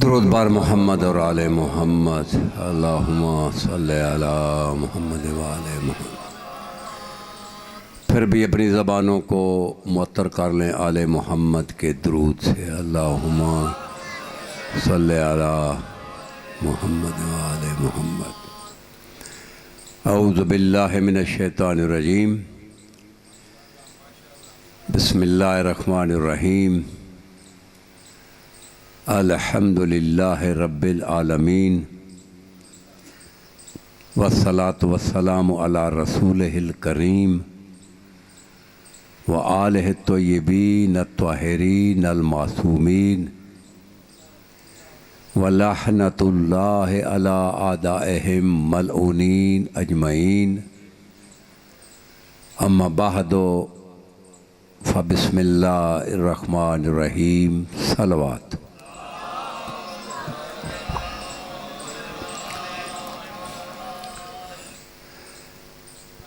درود بار محمد اور آل محمد، اللہم صلی علی محمد و آل محمد۔ پھر بھی اپنی زبانوں کو معطر کر لیں آل محمد کے درود سے، اللہم صلی علی محمد و آل محمد۔ اعوذ باللہ من الشیطان الرجیم، بسم اللہ الرحمن الرحیم۔ الحمدللہ رب العالمین، والصلاة والسلام علی رسولہ الکریم وآلہ الطیبین الطاہرین المعصومین، ولعنۃ اللہ علی اعدائہم ملعونین اجمعین۔ اما بعد فبسم اللہ الرحمن الرحیم۔ صلوات۔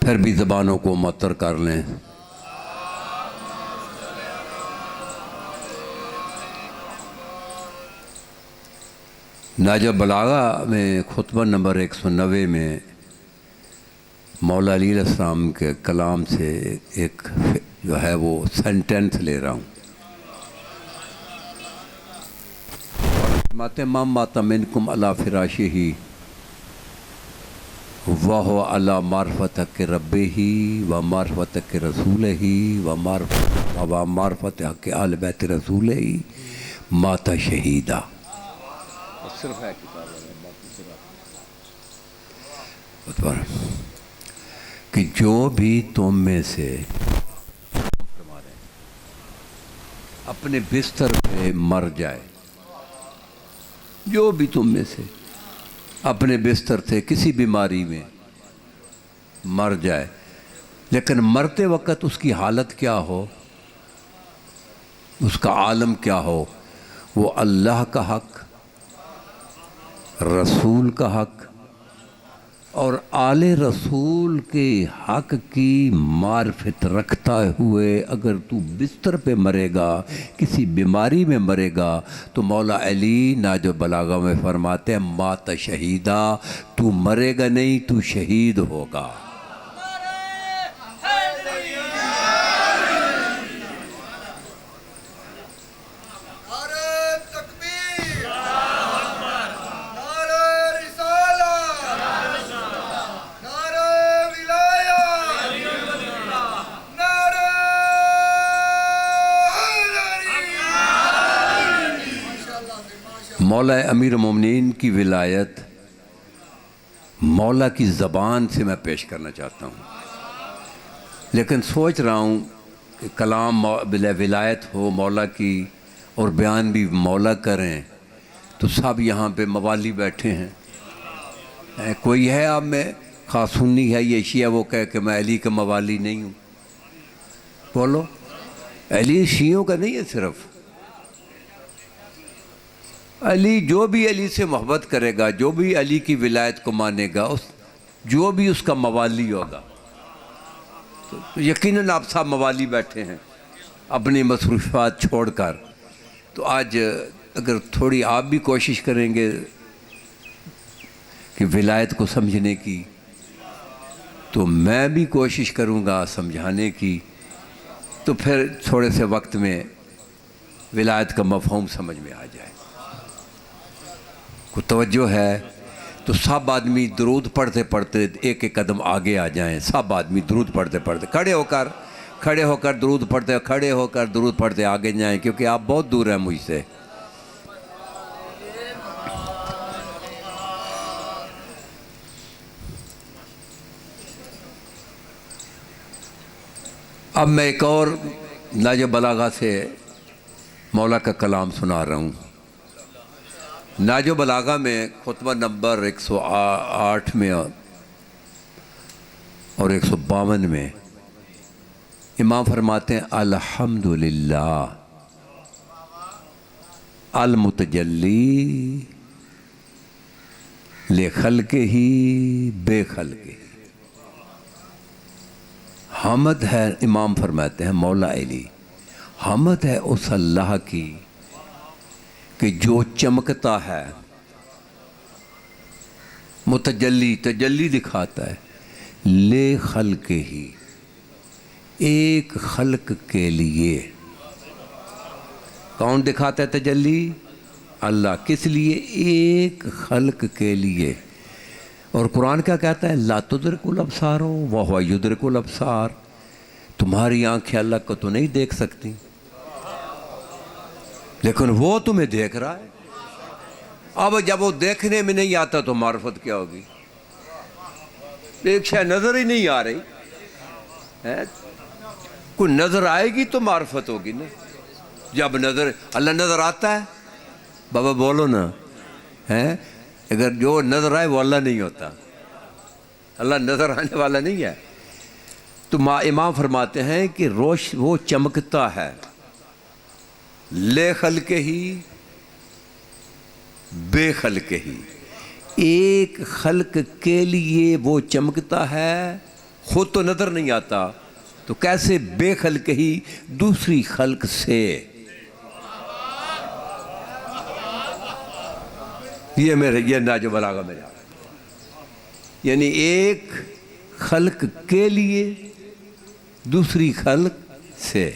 پھر بھی زبانوں کو معطر کر لیں۔ نہج البلاغہ میں خطبہ نمبر 190 میں مولا علی علیہ السلام کے کلام سے ایک جو ہے وہ سینٹنس لے رہا ہوں۔ فرماتے ہیں من مات منکم علی فراشہ وَهُوَ عَلَى مَعْرِفَتِ رَبِّهِ وَمَعْرِفَتِ رَسُولِهِ وَمَعْرِفَتِ حَقِّ آلِ بَیْتِ رَسُولِهِ مَاتَ شَہِیدًا۔ صرف ہے کتاب کہ جو بھی تم میں سے اپنے بستر پہ مر جائے، جو بھی تم میں سے اپنے بستر سے کسی بیماری میں مر جائے، لیکن مرتے وقت اس کی حالت کیا ہو، اس کا عالم کیا ہو، وہ اللہ کا حق، رسول کا حق اور آل رسول کے حق کی معرفت رکھتا ہوئے اگر تو بستر پہ مرے گا، کسی بیماری میں مرے گا، تو مولا علی نہج البلاغہ میں فرماتے ہیں مات شہیدہ، تو مرے گا نہیں، تو شہید ہوگا۔ مولا امیر المومنین کی ولایت مولا کی زبان سے میں پیش کرنا چاہتا ہوں، لیکن سوچ رہا ہوں کہ کلام ولایت ہو مولا کی اور بیان بھی مولا کریں، تو سب یہاں پہ موالی بیٹھے ہیں، کوئی ہے آپ میں خاص سنی ہے یہ شیعہ وہ کہے کہ میں علی کا موالی نہیں ہوں؟ بولو، علی شیعوں کا نہیں ہے، صرف علی جو بھی علی سے محبت کرے گا، جو بھی علی کی ولایت کو مانے گا، جو بھی اس کا موالی ہوگا، تو یقیناً آپ سب موالی بیٹھے ہیں اپنی مصروفات چھوڑ کر، تو آج اگر تھوڑی آپ بھی کوشش کریں گے کہ ولایت کو سمجھنے کی، تو میں بھی کوشش کروں گا سمجھانے کی، تو پھر تھوڑے سے وقت میں ولایت کا مفہوم سمجھ میں آ جائے۔ کو توجہ ہے تو سب آدمی درود پڑھتے پڑھتے ایک ایک قدم آگے آ جائیں، سب آدمی درود پڑھتے پڑھتے کھڑے ہو کر درود پڑھتے، کھڑے ہو کر درود پڑھتے آگے جائیں، کیونکہ آپ بہت دور ہیں مجھ سے۔ اب میں ایک اور نہج البلاغہ سے مولا کا کلام سنا رہا ہوں۔ نہج البلاغہ میں خطبہ نمبر 108 میں اور 152 میں امام فرماتے ہیں الحمدللہ المتجلی لخلقہ بے خلقہ۔ حمد ہے، امام فرماتے ہیں مولا علی، حمد ہے اس اللہ کی کہ جو چمکتا ہے، متجلی تجلی دکھاتا ہے، لے خلق ہی، ایک خلق کے لیے۔ کون دکھاتا ہے تجلی؟ اللہ۔ کس لیے؟ ایک خلق کے لیے۔ اور قرآن کیا کہتا ہے؟ لا تدرک الابصار وہو یدرک الابصار، تمہاری آنکھیں اللہ کو تو نہیں دیکھ سکتی، لیکن وہ تمہیں دیکھ رہا ہے۔ اب جب وہ دیکھنے میں نہیں آتا تو معرفت کیا ہوگی؟ ایک شے نظر ہی نہیں آ رہی ہے، کوئی نظر آئے گی تو معرفت ہوگی نا۔ جب نظر، اللہ نظر آتا ہے؟ بابا بولو نا، ہے؟ اگر جو نظر آئے وہ اللہ نہیں ہوتا، اللہ نظر آنے والا نہیں ہے۔ تو امام فرماتے ہیں کہ وہ چمکتا ہے، لے خلق ہی بے خلق ہی، ایک خلق کے لیے وہ چمکتا ہے، خود تو نظر نہیں آتا، تو کیسے بے خلق ہی، دوسری خلق سے۔ یہ نہج بلاغہ میں یعنی ایک خلق کے لیے دوسری خلق سے۔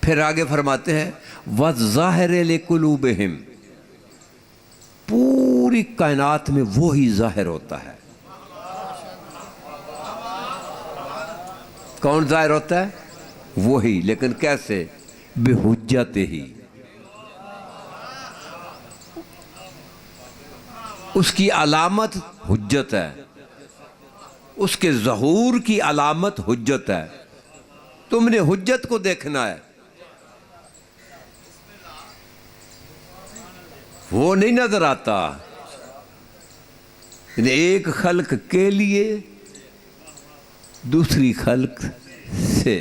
پھر آگے فرماتے ہیں وَالظَّاهِرِ لِقُلُوبِهِمْ، پوری کائنات میں وہی ظاہر ہوتا ہے۔ کون ظاہر ہوتا ہے؟ وہی، لیکن کیسے؟ بحجت ہی، اس کی علامت حجت ہے، اس کے ظہور کی علامت حجت ہے۔ تم نے حجت کو دیکھنا ہے، وہ نہیں نظر آتا۔ یعنی ایک خلق کے لیے دوسری خلق سے،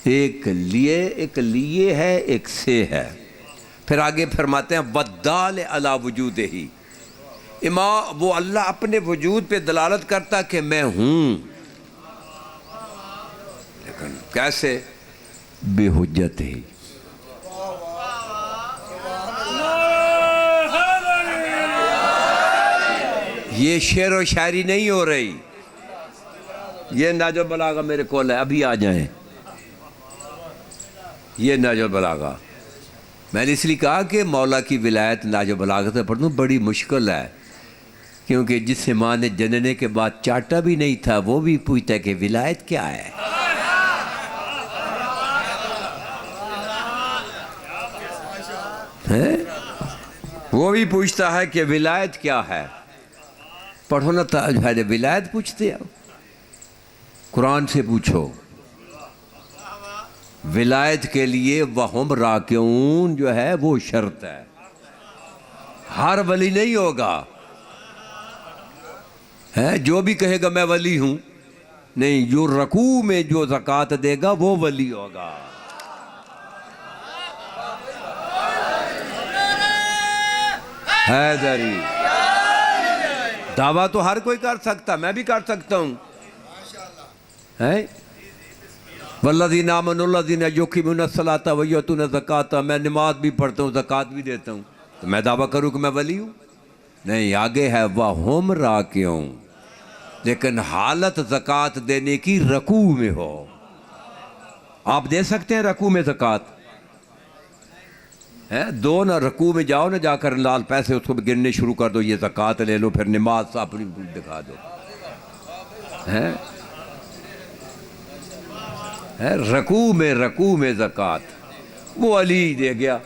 ایک لیے ہے، ایک سے ہے۔ پھر آگے فرماتے ہیں وَالدَّالِ عَلَى وُجُودِهِ، وہ اللہ اپنے وجود پہ دلالت کرتا کہ میں ہوں، لیکن کیسے؟ بے حجت ہی۔ یہ شعر و شاعری نہیں ہو رہی، یہ نہج البلاغہ میرے کول ہے، ابھی آ جائیں۔ یہ نہج البلاغہ میں نے اس لیے کہا کہ مولا کی ولایت نہج البلاغہ سے پڑھنا بڑی مشکل ہے، کیونکہ جس ماں نے جننے کے بعد چاٹا بھی نہیں تھا وہ بھی پوچھتا ہے کہ ولایت کیا ہے۔ وہ بھی پوچھتا ہے کہ ولایت کیا ہے۔ پڑھو نا ولایت پوچھتے ہو، قرآن سے پوچھو۔ ولایت کے لیے وَهُمْ رَاكِعُونَ جو ہے وہ شرط ہے، ہر ولی نہیں ہوگا، جو بھی کہے گا میں ولی ہوں نہیں، جو رکوع میں جو زکوٰۃ دے گا وہ ولی ہوگا۔ حیدری دعویٰ تو ہر کوئی کر سکتا، میں بھی کر سکتا ہوں۔ وَالَّذِينَ آمَنُوا الَّذِينَ يُقِيمُونَ الصَّلَاةَ وَيُؤْتُونَ الزَّكَاةَ، میں نماز بھی پڑھتا ہوں، زکوٰۃ بھی دیتا ہوں، تو میں دعویٰ کروں کہ میں ولی ہوں؟ نہیں، آگے ہے وَهُمْ رَاكِعُونَ، لیکن حالت زکوٰۃ دینے کی رکوع میں ہو۔ آپ دے سکتے ہیں رکوع میں زکوٰۃ؟ دو نہ، رکوع میں جاؤ نہ، جا کر لال پیسے اس کو گننے شروع کر دو، یہ زکوٰۃ لے لو، پھر نماز اپنی دکھا دو۔ رکوع میں زکوٰۃ وہ علی دے گیا۔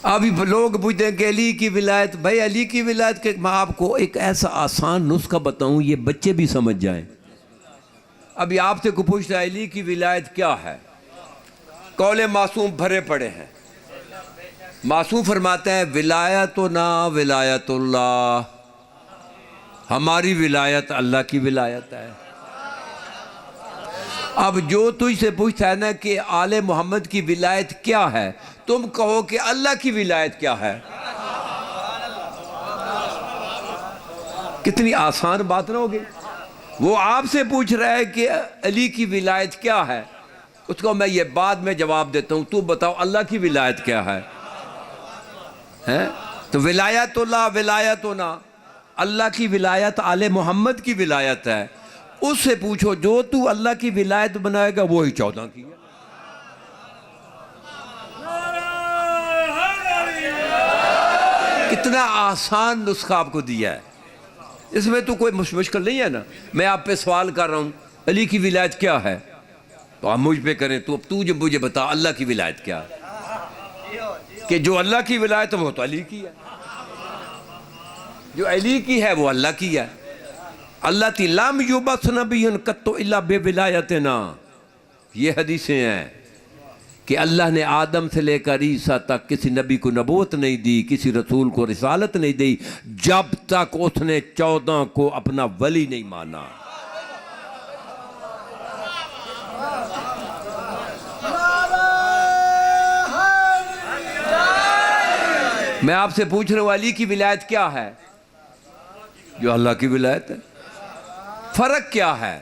ابھی لوگ پوچھتے ہیں کہ علی کی ولایت، بھائی علی کی ولایت کے میں آپ کو ایک ایسا آسان نسخہ بتاؤں یہ بچے بھی سمجھ جائیں۔ ابھی آپ سے کو پوچھتا ہے علی کی ولایت کیا ہے، قول معصوم بھرے پڑے ہیں۔ معصوم فرماتے ہیں ولایتنا ولایت اللہ، ہماری ولایت اللہ کی ولایت ہے۔ اب جو تجھ سے پوچھتا ہے نا کہ آل محمد کی ولایت کیا ہے، تم کہو کہ اللہ کی ولایت کیا ہے۔ کتنی آسان بات نہ ہوگی؟ وہ آپ سے پوچھ رہا ہے کہ علی کی ولایت کیا ہے، اس کو میں یہ بعد میں جواب دیتا ہوں، تو بتاؤ اللہ کی ولایت کیا ہے؟ تو ولایت اللہ ولایتنا، اللہ کی ولایت آل محمد کی ولایت ہے. اس سے پوچھو جو تو اللہ کی ولایت بنائے گا وہی 14 کی ہے. کتنا آسان نسخہ آپ کو دیا ہے، اس میں تو کوئی مشکل نہیں ہے نا. میں آپ پہ سوال کر رہا ہوں علی کی ولایت کیا ہے، تو آپ مجھ پہ کریں تو اب تو جب مجھے بتا اللہ کی ولایت کیا ہے، کہ جو اللہ کی ولایت ہے وہ تو علی کی ہے، جو علی کی ہے وہ اللہ کی ہے. اللہ تی لم یبعث نبی قط الا بولایتنا، یہ حدیثیں ہیں کہ اللہ نے آدم سے لے کر عیسیٰ تک کسی نبی کو نبوت نہیں دی، کسی رسول کو رسالت نہیں دی جب تک اس نے 14 کو اپنا ولی نہیں مانا. میں آپ سے پوچھ رہا ہوں علی کی ولایت کیا ہے؟ جو اللہ کی ولایت ہے. فرق کیا ہے؟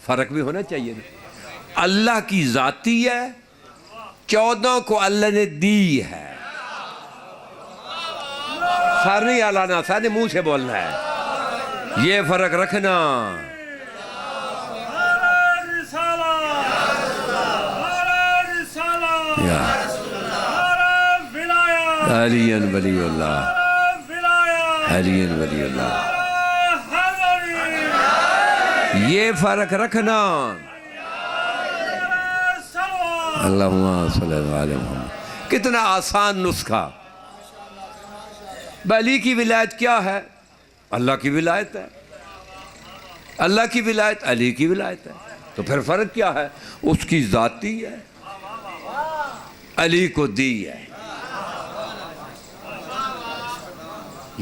فرق بھی ہونا چاہیے نا. اللہ کی ذاتی ہے، 14 کو اللہ نے دی ہے. سر نہیں ہلانا، سارے منہ سے بولنا ہے، یہ فرق رکھنا. علی ولی اللہ، علی ولی اللہ، یہ فرق رکھنا. اللہم صلی اللہ علیہ وسلم. کتنا آسان نسخہ. علی کی ولایت کیا ہے؟ اللہ کی ولایت ہے. اللہ کی ولایت علی کی ولایت ہے. تو پھر فرق کیا ہے؟ اس کی ذاتی ہے، علی کو دی ہے.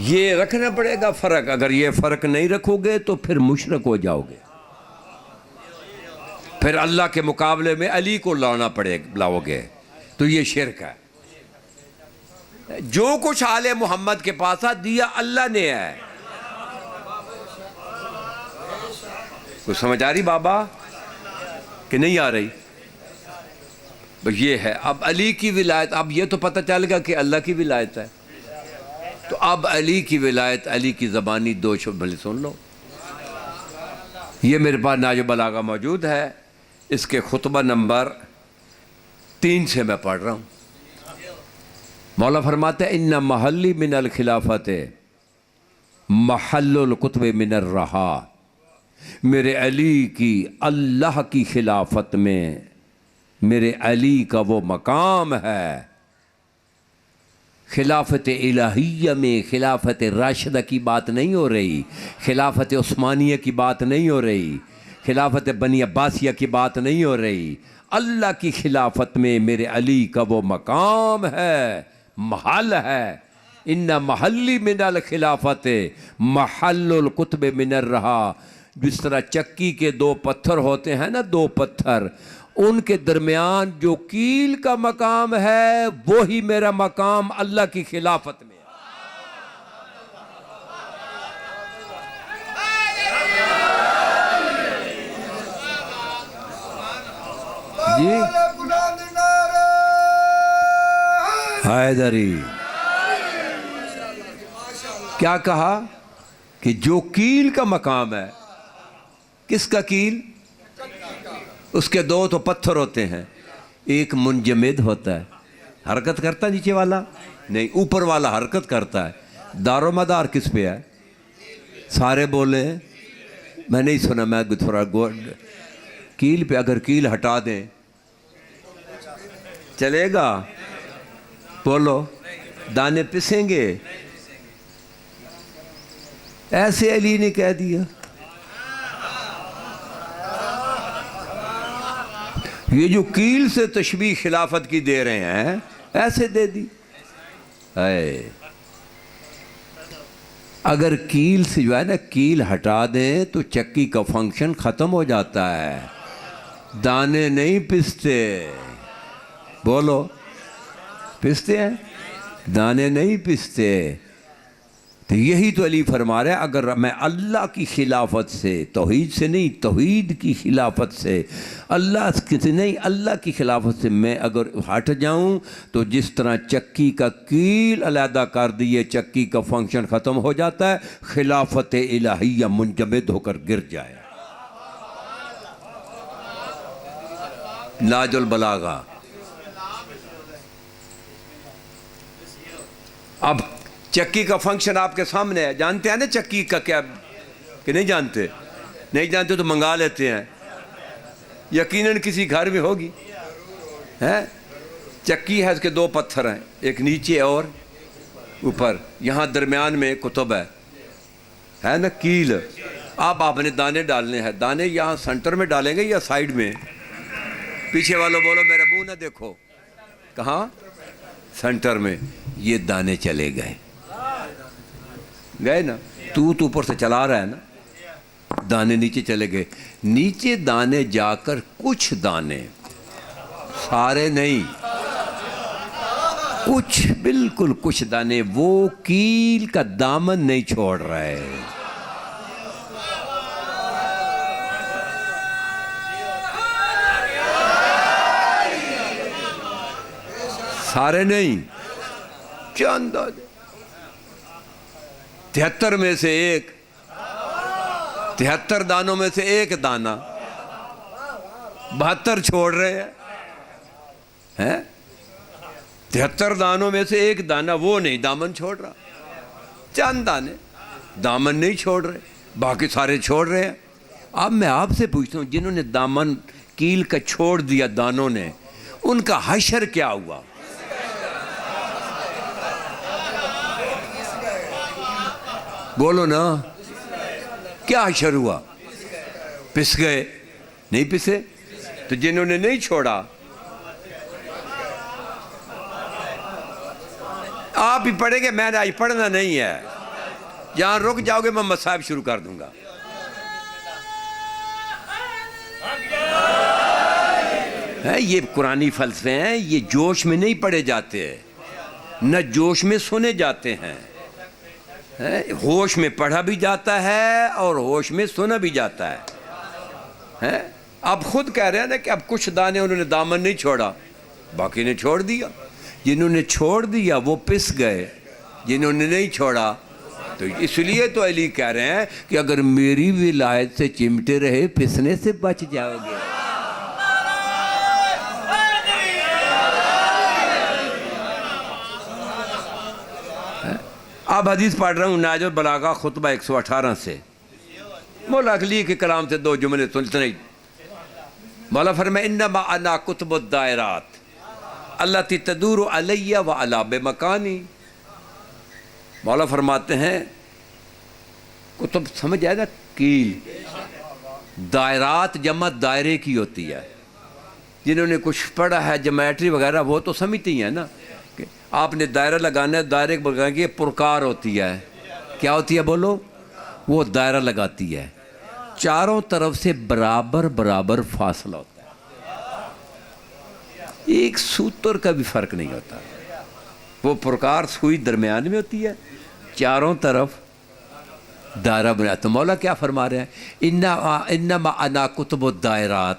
یہ رکھنا پڑے گا فرق. اگر یہ فرق نہیں رکھو گے تو پھر مشرک ہو جاؤ گے. پھر اللہ کے مقابلے میں علی کو لاؤ گے تو یہ شرک ہے. جو کچھ آل محمد کے پاس دیا اللہ نے ہے. کچھ سمجھ آ رہی بابا کہ نہیں آ رہی؟ بس یہ ہے. اب علی کی ولایت، اب یہ تو پتہ چل گا کہ اللہ کی ولایت ہے. تو اب علی کی ولایت، علی کی زبانی 2 شبہ سن لو. یہ میرے پاس نہج البلاغہ موجود ہے، اس کے خطبہ نمبر 3 سے میں پڑھ رہا ہوں. مولا فرماتے ہیں ان محلی من الخلافت محل القطب من الرہا. میرے علی کی اللہ کی خلافت میں میرے علی کا وہ مقام ہے. خلافت الہیہ میں خلافت راشدہ کی بات نہیں ہو رہی، خلافت عثمانیہ کی بات نہیں ہو رہی، خلافت بنی عباسیہ کی بات نہیں ہو رہی. اللہ کی خلافت میں میرے علی کا وہ مقام ہے، محل ہے. ان محلی من الخلافت محل القطب من الرہا. جس طرح چکی کے 2 پتھر ہوتے ہیں نا، 2 پتھر، ان کے درمیان جو کیل کا مقام ہے وہی میرا مقام اللہ کی خلافت میں ہے. جی حیدری کیا کہا کہ جو کیل کا مقام ہے. کس کا کیل؟ اس کے 2 تو پتھر ہوتے ہیں، ایک منجمد ہوتا ہے، حرکت کرتا نیچے والا نہیں، اوپر والا حرکت کرتا ہے. دار و مدار کس پہ ہے؟ سارے بولے میں نہیں سنا. میں تھوڑا کیل پہ. اگر کیل ہٹا دیں چلے گا؟ بولو. دانے پسیں گے؟ ایسے علی نے کہہ دیا. یہ جو کیل سے تشبیہ خلافت کی دے رہے ہیں ایسے دے دی. اگر کیل سے جو ہے نا کیل ہٹا دیں تو چکی کا فنکشن ختم ہو جاتا ہے، دانے نہیں پستے. بولو پستے ہیں؟ دانے نہیں پستے. تو یہی تو علی فرما رہا ہے اگر میں اللہ کی خلافت سے، توحید سے نہیں، توحید کی خلافت سے، اللہ سے نہیں، اللہ کی خلافت سے میں اگر ہٹ جاؤں تو جس طرح چکی کا کیل علیحدہ کر دیے چکی کا فنکشن ختم ہو جاتا ہے، خلافت الہیہ منجمد ہو کر گر جائے۔ ناج البلاغہ۔ اب چکی کا فنکشن آپ کے سامنے ہے، جانتے ہیں نا چکی کا کیا کہ نہیں جانتے؟ نہیں جانتے تو منگا لیتے ہیں، یقیناً کسی گھر میں ہوگی۔ چکی ہے، اس کے دو پتھر ہیں، ایک نیچے اور اوپر، یہاں درمیان میں کتب ہے نا کیل۔ اب آپ نے دانے ڈالنے ہیں، دانے یہاں سنٹر میں ڈالیں گے یا سائیڈ میں؟ پیچھے والوں بولو میرا منہ نہ دیکھو، کہاں؟ سنٹر میں۔ یہ دانے چلے گئے نا، تو اوپر سے چلا رہا ہے نا، دانے نیچے چلے گئے۔ نیچے دانے جا کر کچھ دانے، سارے نہیں، کچھ، بالکل کچھ دانے، وہ کیل کا دامن نہیں چھوڑ رہے، سارے نہیں، چند 73 میں سے ایک، 73 دانوں میں سے ایک دانہ، 72 چھوڑ رہے ہیں۔ 73 دانوں میں سے ایک دانہ وہ نہیں دامن چھوڑ رہا، چند دانے دامن نہیں چھوڑ رہے، باقی سارے چھوڑ رہے ہیں۔ اب میں آپ سے پوچھتا ہوں، جنہوں نے دامن کیل کا چھوڑ دیا دانوں نے، ان کا حشر کیا ہوا؟ بولو نا، کیا حشر ہوا؟ پس گئے؟ نہیں پسے؟ تو جنہوں نے نہیں چھوڑا، آپ ہی پڑھیں گے، میں نے آج پڑھنا نہیں ہے، جہاں رک جاؤ گے میں مصائب شروع کر دوں گا۔ یہ قرآنی فلسفے ہیں، یہ جوش میں نہیں پڑھے جاتے، نہ جوش میں سنے جاتے ہیں، ہوش میں پڑھا بھی جاتا ہے اور ہوش میں سنا بھی جاتا ہے۔ اب خود کہہ رہے ہیں نا کہ اب کچھ دانے انہوں نے دامن نہیں چھوڑا، باقی نے چھوڑ دیا۔ جنہوں نے چھوڑ دیا وہ پس گئے، جنہوں نے نہیں چھوڑا تو اس لیے تو علی کہہ رہے ہیں کہ اگر میری ولایت سے چمٹے رہے پسنے سے بچ جاؤ گے۔ اب حدیث پڑھ رہا ہوں ناج البلاغہ خطبہ 118 سے، مولا علی کے کلام سے دو جملے سنتے نہیں۔ مولا فرمائے انما انا کتب الدائرات التی تدور علی و علی بمکانی۔ مولا فرماتے ہیں کتب سمجھ آئے نا، کیل، دائرات جمع دائرے کی ہوتی ہے۔ جنہوں نے کچھ پڑھا ہے جیومیٹری وغیرہ وہ تو سمجھتے ہی ہیں نا، آپ نے دائرہ لگانا ہے، دائرے کو لگانے کی پرکار ہوتی ہے، کیا ہوتی ہے بولو؟ وہ دائرہ لگاتی ہے، چاروں طرف سے برابر برابر فاصلہ ہوتا ہے، ایک سوتر کا بھی فرق نہیں ہوتا، وہ پرکار سوئی درمیان میں ہوتی ہے، چاروں طرف دائرہ بنا۔ تو مولا کیا فرما رہے ہیں؟ انما انا کتب الدائرات،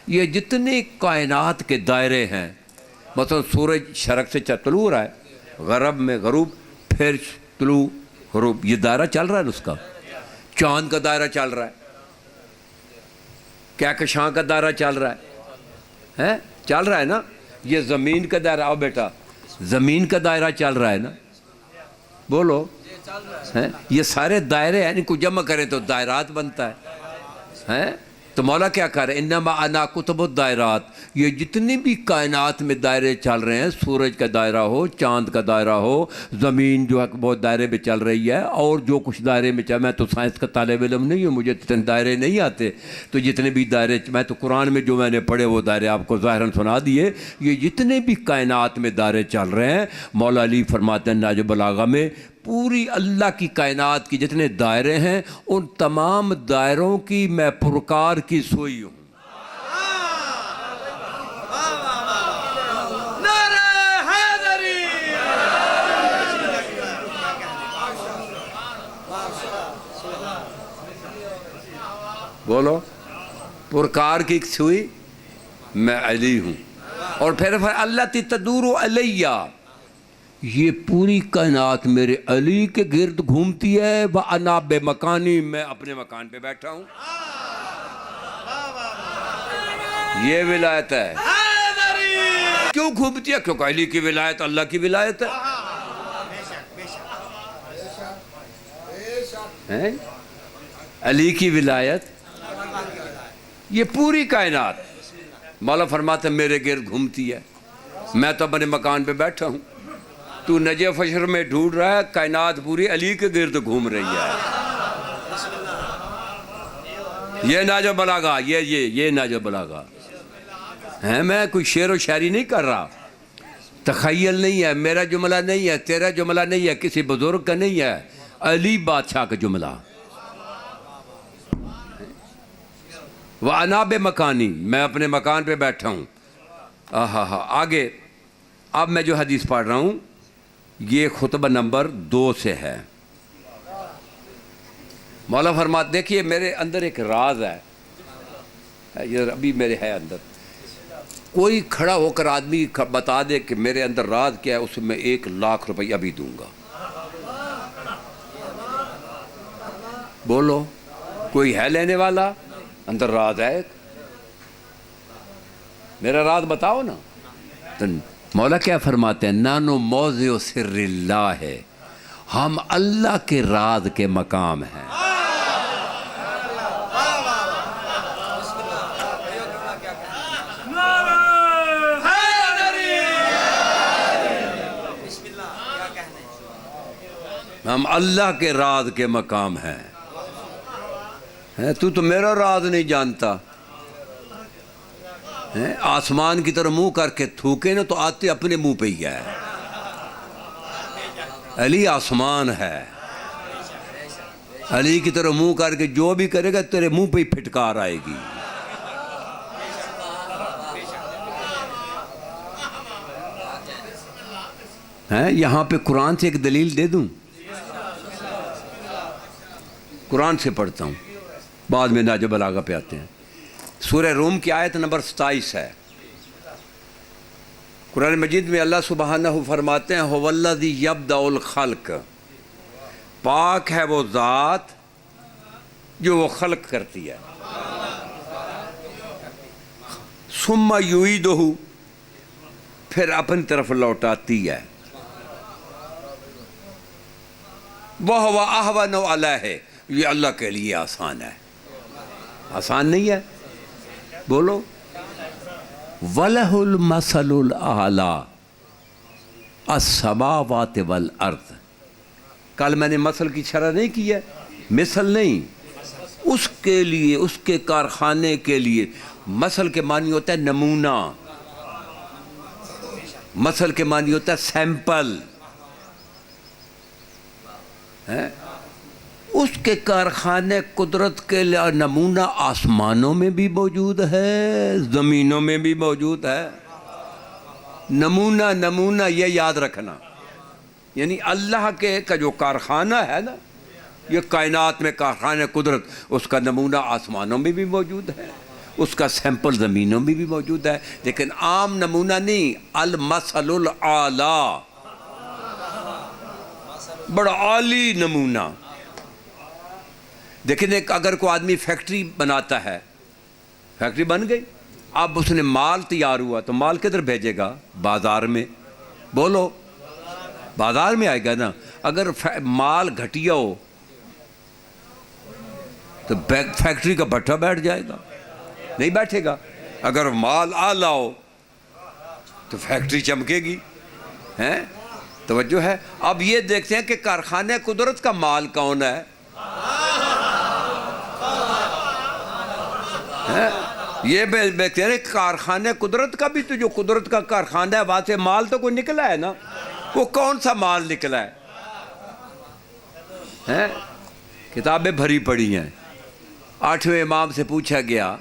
یہ جتنے کائنات کے دائرے ہیں، مثلا سورج شرق سے طلوع ہو رہا ہے، غرب میں غروب، پھر طلوع غروب، یہ دائرہ چل رہا ہے اس کا۔ چاند کا دائرہ چل رہا ہے، کہکشاں کا دائرہ چل رہا ہے، چل رہا ہے نا۔ یہ زمین کا دائرہ، آؤ بیٹا، زمین کا دائرہ چل رہا ہے نا، بولو۔ یہ سارے دائرے ہیں، ان کو جمع کریں تو دائرات بنتا ہے۔ تو مولا کیا کہہ رہے ہیں؟ انما انا کتب الدائرات، یہ جتنی بھی کائنات میں دائرے چل رہے ہیں، سورج کا دائرہ ہو، چاند کا دائرہ ہو، زمین جو ہے بہت دائرے میں چل رہی ہے، اور جو کچھ دائرے میں چل، میں تو سائنس کا طالب علم نہیں ہوں، مجھے اتنے دائرے نہیں آتے، تو جتنے بھی دائرے، میں تو قرآن میں جو میں نے پڑھے وہ دائرے آپ کو ظاہراً سنا دیے۔ یہ جتنے بھی کائنات میں دائرے چل رہے ہیں، مولا علی فرماتے ہیں ناج البلاغہ میں، پوری اللہ کی کائنات کی جتنے دائرے ہیں، ان تمام دائروں کی میں پرکار کی سوئی ہوں۔ بولو، پرکار کی سوئی میں علی ہوں. اور پھر اللہ تدور علیہ، یہ پوری کائنات میرے علی کے گرد گھومتی ہے. وَأَنَا بِمَكَانِي، میں اپنے مکان پہ بیٹھا ہوں. یہ ولایت ہے. کیوں گھومتی ہے؟ کیونکہ علی کی ولایت اللہ کی ولایت ہے. علی کی ولایت، یہ پوری کائنات مولا فرماتا ہے میرے گرد گھومتی ہے. میں تو اپنے مکان پہ بیٹھا ہوں. تو نجف اشر میں ڈھونڈ رہا ہے، کائنات پوری علی کے گرد گھوم رہی ہے. یہ ناجو بلاغا، یہ ناجو بلاغا ہے. میں کوئی شعر و شاعری نہیں کر رہا، تخیل نہیں ہے، میرا جملہ نہیں ہے، تیرا جملہ نہیں ہے، کسی بزرگ کا نہیں ہے، علی بادشاہ کا جملہ. وَأَنَا بِمَكَانِي، میں اپنے مکان پہ بیٹھا ہوں. آگے اب میں جو حدیث پڑھ رہا ہوں یہ خطبہ نمبر 2 سے ہے. مولا فرماتے، دیکھیے میرے اندر ایک راز ہے، یہ ابھی میرے ہے اندر. کوئی کھڑا ہو کر آدمی بتا دے کہ میرے اندر راز کیا ہے، اسے میں 1,00,000 روپیہ بھی دوں گا. بولو، کوئی ہے لینے والا؟ اندر راز ہے ایک، میرا راز بتاؤ نا. تو مولا کیا فرماتے ہیں؟ نانو موضع سر اللہ ہے، ہم اللہ کے راز کے مقام ہیں. ہم اللہ کے راز کے مقام ہیں. تو میرا راز نہیں جانتا. آسمان کی طرح منہ کر کے تھوکے نا تو آتے اپنے منہ پہ ہی ہے. علی آسمان ہے. علی کی طرح منہ کر کے جو بھی کرے گا تیرے منہ پہ ہی پھٹکار آئے گی. یہاں پہ قرآن سے ایک دلیل دے دوں. قرآن سے پڑھتا ہوں، بعد میں ناجو بلاغہ پہ آتے ہیں. سورہ روم کی آیت نمبر 27 ہے. قرآن مجید میں اللہ سبحانہ فرماتے ہیں هو الذی یبدأ الخلق، پاک ہے وہ ذات جو وہ خلق کرتی ہے. ثم یعیدہ، پھر اپنی طرف لوٹاتی ہے. وہو اہون علیہ، یہ اللہ کے لیے آسان ہے. آسان نہیں ہے؟ بولو. وَلَهُ الْمَثَلُ الْأَعْلَىٰ السَّمَاوَاتِ وَالْأَرْضِ. کل میں نے مثل کی شرح نہیں کی ہے، مثل نہیں. اس کے لیے، اس کے کارخانے کے لیے. مثل کے معنی ہوتا ہے نمونہ، مثل کے معنی ہوتا ہے سیمپل. اس کے کارخانے قدرت کے لیے نمونہ آسمانوں میں بھی موجود ہے، زمینوں میں بھی موجود ہے. نمونہ یہ یاد رکھنا، یعنی اللہ کے کا جو کارخانہ ہے نا، یہ کائنات میں کارخانہ قدرت، اس کا نمونہ آسمانوں میں بھی موجود ہے، اس کا سیمپل زمینوں میں بھی موجود ہے. لیکن عام نمونہ نہیں، المثل الاعلیٰ، بڑا عالی نمونہ. لیکن ایک اگر کوئی آدمی فیکٹری بناتا ہے، فیکٹری بن گئی، اب اس نے مال تیار ہوا تو مال کدھر بھیجے گا؟ بازار میں. بولو، بازار میں آئے گا نا. اگر مال گھٹیا ہو تو فیکٹری کا بھٹا بیٹھ جائے گا؟ نہیں بیٹھے گا. اگر مال اعلیٰ ہو تو فیکٹری چمکے گی. توجہ ہے. اب یہ دیکھتے ہیں کہ کارخانے قدرت کا مال کون ہے. یہ دیکھتے ہیں کارخانے قدرت کا بھی، تو جو قدرت کا کارخانہ ہے وہاں سے مال تو کوئی نکلا ہے نا. وہ کون سا مال نکلا ہے؟ کتابیں بھری پڑی ہیں. 8ویں امام سے پوچھا گیا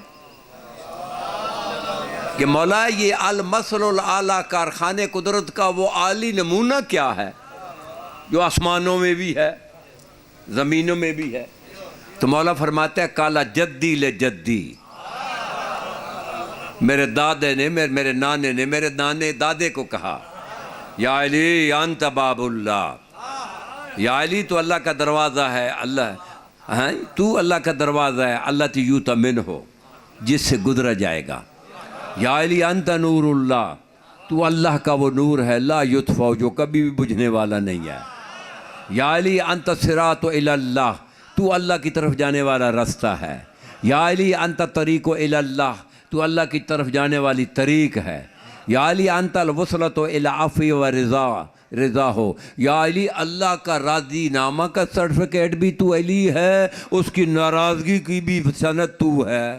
کہ مولا یہ المثل الاعلیٰ کارخانے قدرت کا وہ عالی نمونہ کیا ہے جو آسمانوں میں بھی ہے، زمینوں میں بھی ہے؟ تو مولا فرماتا ہے کالا جدی لے جدی، میرے دادے نے، میرے نانے نے میرے نانے دادے کو کہا یا علی انت باب اللہ، یا علی تو اللہ کا دروازہ ہے، اللہ تو اللہ کا دروازہ ہے، اللہ تی یو تمن ہو جس سے گزرا جائے گا، یا علی انت نور اللہ، تو اللہ کا وہ نور ہے لا یطفع جو کبھی بھی بجھنے والا نہیں ہے، یا علی انت صراط الی اللہ، تو اللہ کی طرف جانے والا رستہ ہے، یا علی انت طریق الی اللہ، تو اللہ کی طرف جانے والی طریق ہے، یا علی انت الوصلۃ الی عفو و رضا ہو، یا علی اللہ کا راضی نامہ کا سرٹیفکیٹ بھی تو علی ہے، اس کی ناراضگی کی بھی سند تو ہے،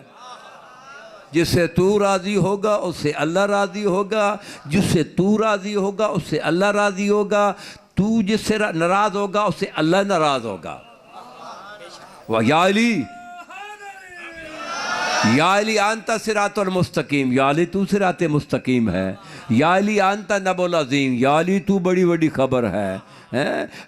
جس سے تو راضی ہوگا اس سے اللہ راضی ہوگا، جس سے تو راضی ہوگا اس سے اللہ راضی ہوگا، تو جس سے ناراض ہوگا اس سے اللہ ناراض ہوگا۔ یا علی، یا علی انت صراط المستقیم، یا علی تو صراط مستقیم ہے، یا علی انت نبع العظیم، یا علی تو بڑی بڑی خبر ہے،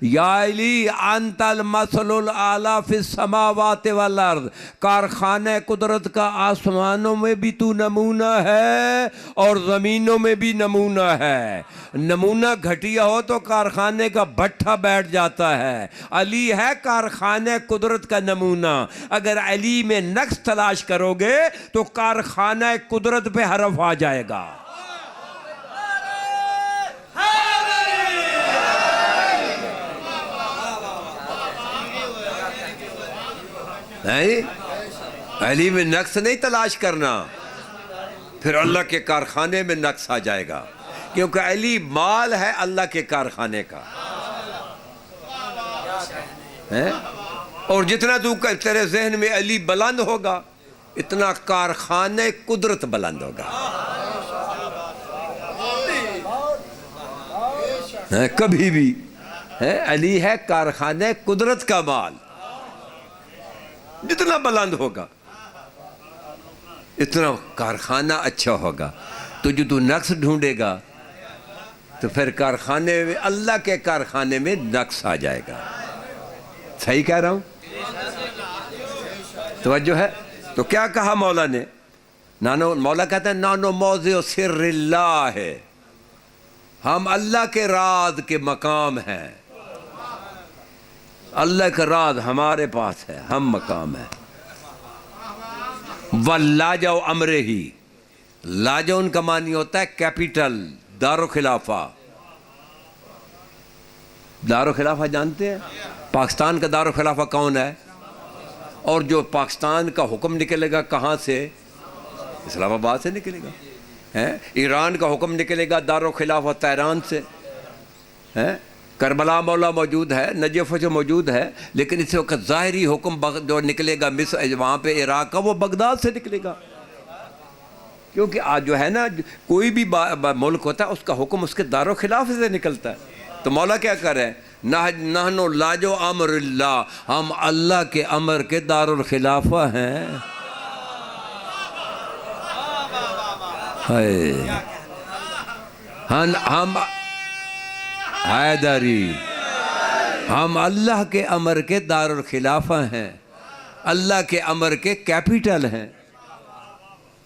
یا علی انت المثل الاعلی فی السماوات والارض، کارخانہ قدرت کا آسمانوں میں بھی تو نمونہ ہے اور زمینوں میں بھی نمونہ ہے، نمونہ گھٹیا ہو تو کارخانے کا بھٹا بیٹھ جاتا ہے، علی ہے کارخانہ قدرت کا نمونہ، اگر علی میں نقص تلاش کرو گے تو کارخانہ قدرت پہ حرف آ جائے گا۔ علی میں نقص نہیں تلاش کرنا، پھر اللہ کے کارخانے میں نقص آ جائے گا، کیونکہ علی مال ہے اللہ کے کارخانے کا، اور جتنا تیرے ذہن میں علی بلند ہوگا اتنا کارخانہ قدرت بلند ہوگا۔ کبھی بھی علی ہے کارخانہ قدرت کا مال، جتنا بلند ہوگا اتنا کارخانہ اچھا ہوگا، تو جو تو نقص ڈھونڈے گا تو پھر کارخانے میں، اللہ کے کارخانے میں نقص آ جائے گا۔ صحیح کہہ رہا ہوں؟ توجہ ہے؟ تو کیا کہا مولا نے؟ مولا کہتا ہے نانو موضع سر اللہ ہے، ہم اللہ کے راز کے مقام ہیں، اللہ کا راز ہمارے پاس ہے، ہم مقام ہیں۔ وَاللَّاجَ أَمْرِهِ، لاجہ ان کا معنی ہوتا ہے کیپٹل، دارالخلافہ۔ دارالخلافہ جانتے ہیں؟ پاکستان کا دارالخلافہ کون ہے؟ اور جو پاکستان کا حکم نکلے گا کہاں سے؟ اسلام آباد سے نکلے گا۔ ایران کا حکم نکلے گا دارالخلافہ تہران سے۔ کربلا مولا موجود ہے، نجف جو موجود ہے، لیکن اس وقت ظاہری حکم جو نکلے گا مصر وہاں پہ عراق کا، وہ بغداد سے نکلے گا، کیونکہ آج جو ہے نا کوئی بھی ملک ہوتا ہے اس کا حکم اس کے دارالخلافہ سے نکلتا ہے۔ تو مولا کیا کر رہے ہیں؟ نحن لاجو امر اللہ، ہم اللہ کے امر کے دارالخلافہ ہیں۔ ہم حیدری، ہم اللہ کے امر کے دارالخلافہ ہیں، اللہ کے امر کے کیپٹل ہیں۔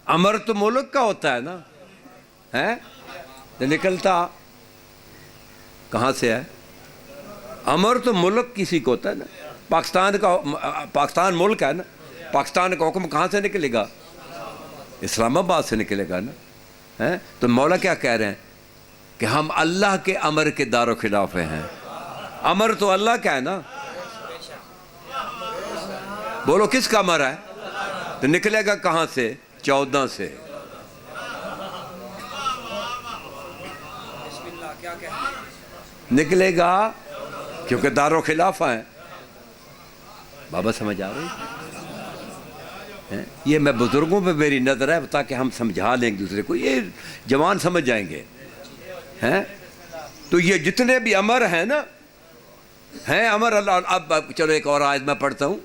امر تو ملک کا ہوتا ہے نا، تو نکلتا کہاں سے ہے؟ امر تو ملک کسی کو ہوتا ہے نا، پاکستان ملک ہے نا، پاکستان کا حکم کہاں سے نکلے گا؟ اسلام آباد سے نکلے گا نا۔ تو مولا کیا کہہ رہے ہیں کہ ہم اللہ کے امر کے دارالخلافہ ہیں۔ امر تو اللہ کا ہے نا، بولو کس کا امر ہے؟ تو نکلے گا کہاں سے؟ 14 سے۔ نکلے گا کیونکہ دارالخلافہ ہیں۔ بابا سمجھ آ رہی؟ یہ میں بزرگوں پہ میری نظر ہے تاکہ ہم سمجھا لیں ایک دوسرے کو، یہ جوان سمجھ جائیں گے۔ تو یہ جتنے بھی امر ہیں نا، ہیں امر اللہ۔ اب چلو ایک اور آیت میں پڑھتا ہوں،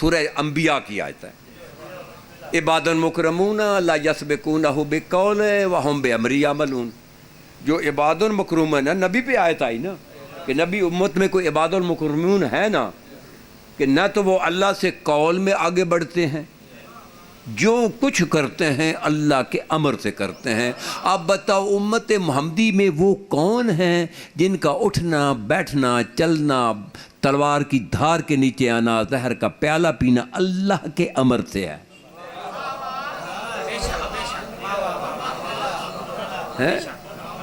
سورہ انبیاء کی آیت ہے۔ عباد المکرمون لا یسبقونہ بالقول وہم بامرہ یعملون۔ جو عباد المکرمون ہے، نبی پہ آیت آئی نا کہ نبی امت میں کوئی عباد المکرمون ہے نا، کہ نہ تو وہ اللہ سے قول میں آگے بڑھتے ہیں، جو کچھ کرتے ہیں اللہ کے امر سے کرتے ہیں۔ آپ بتاؤ امت محمدی میں وہ کون ہیں جن کا اٹھنا بیٹھنا چلنا، تلوار کی دھار کے نیچے آنا، زہر کا پیالہ پینا اللہ کے امر سے ہے؟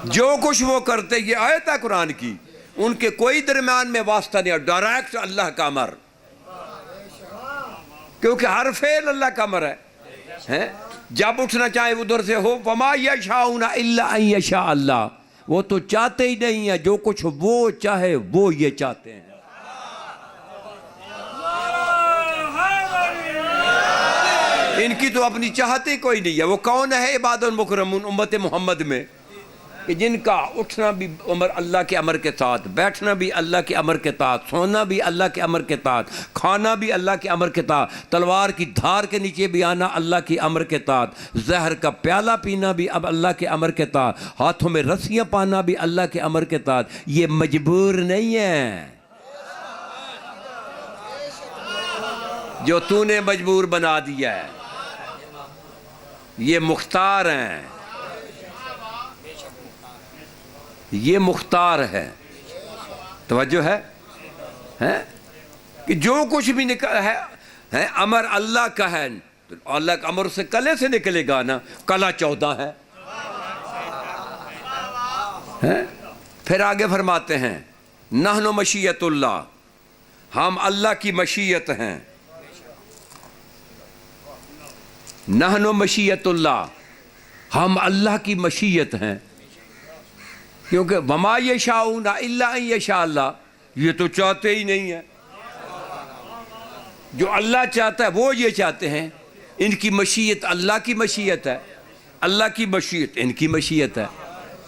جو کچھ وہ کرتے، یہ آیت ہے قرآن کی، ان کے کوئی درمیان میں واسطہ نہیں، ڈائریکٹ اللہ کا امر، کیونکہ ہر فعل اللہ کا امر ہے۔ جب اٹھنا چاہے ادھر سے ہو، وما یشاؤون الا ان یشاء اللہ، وہ تو چاہتے ہی نہیں ہیں، جو کچھ وہ چاہے وہ یہ چاہتے ہیں۔ ان کی تو اپنی چاہتے کوئی نہیں ہے۔ وہ کون ہے عباد المکرمون امت محمد میں، کہ جن کا اٹھنا بھی اللہ کے امر کے ساتھ، بیٹھنا بھی اللہ کے امر کے تحت، سونا بھی اللہ کے امر کے تحت، کھانا بھی اللہ کے امر کے تحت، تلوار کی دھار کے نیچے بھی آنا اللہ کے امر کے تحت، زہر کا پیالہ پینا بھی اب اللہ کے امر کے تحت، ہاتھوں میں رسیاں پانا بھی اللہ کے امر کے تحت۔ یہ مجبور نہیں ہے، جو تو نے مجبور بنا دیا ہے، یہ مختار ہیں، یہ مختار ہے۔ توجہ ہے کہ جو کچھ بھی ہے امر اللہ کا ہے، تو اللہ کا امر سے کلے سے نکلے گا نا، کلا 14 ہے۔ پھر آگے فرماتے ہیں نحن مشیت اللہ، ہم اللہ کی مشیت ہیں۔ نحن مشیت اللہ، ہم اللہ کی مشیت ہیں، کیونکہ وما یشاؤون الا ان یشاء اللہ، یہ تو چاہتے ہی نہیں ہیں۔ جو اللہ چاہتا ہے وہ یہ چاہتے ہیں۔ ان کی مشیت اللہ کی مشیت ہے، اللہ کی مشیت ان کی مشیت ہے۔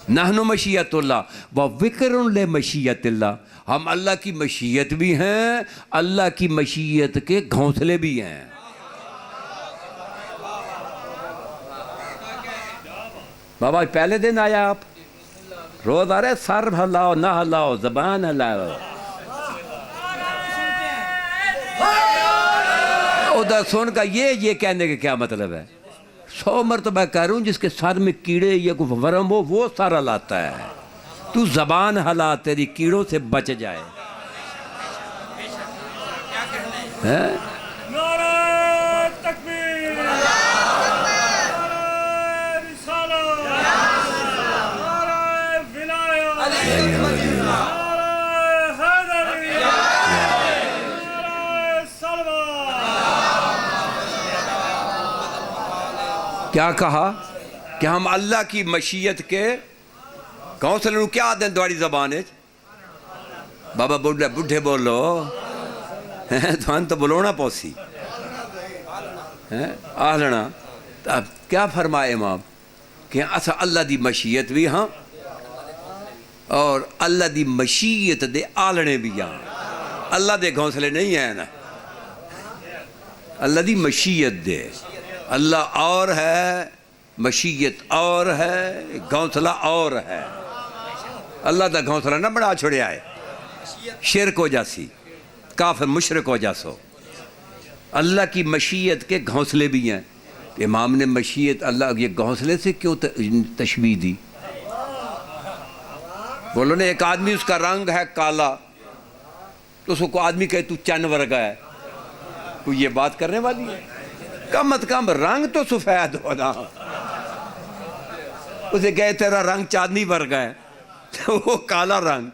نحن مشیت اللہ وذکر لمشیت اللہ، ہم اللہ کی مشیت بھی ہیں، اللہ کی مشیت کے گھونسلے بھی ہیں۔ بابا پہلے دن آیا، آپ روز آ رہے، سر ہلاؤ نہ ہلاؤ، زبان ہلاؤ، ادھر سن کا یہ کہنے کا کیا مطلب ہے؟ 100 مرتبہ کہہ رہا ہوں، جس کے سر میں کیڑے یا کوئی ورم ہو وہ سر ہلاتا ہے، تو زبان ہلا تیری کیڑوں سے بچ جائے۔ کیا کہا کہ ہم اللہ کی مشیت کے گھونسلے، کیا دیں دواری زبان ہے بابا بڈھے بولو تھان تو بولونا پوسی آلنا۔ اب کیا فرمائے امام کہ اصا اللہ دی مشیت بھی ہاں اور اللہ دی مشیت دے آلنے بھی ہاں، اللہ دے گھونسلے نہیں ہیں نا، اللہ دی مشیت دے، اللہ اور ہے، مشیت اور ہے، گھونسلہ اور ہے۔ اللہ دا گھونسلہ نہ بڑا چھوڑے آئے، شرک ہو جاسی، کافر مشرک ہو جاسو۔ اللہ کی مشیت کے گھونسلے بھی ہیں۔ امام نے مشیت اللہ یہ گھونسلے سے کیوں تشبیہ دی؟ بولو نے ایک آدمی اس کا رنگ ہے کالا، تو اس کو آدمی کہے تو چن ورگا ہے، کوئی یہ بات کرنے والی ہے؟ کم از کم رنگ تو سفید ہونا، اسے کہے تیرا رنگ چاندنی ورگا ہے، وہ کالا رنگ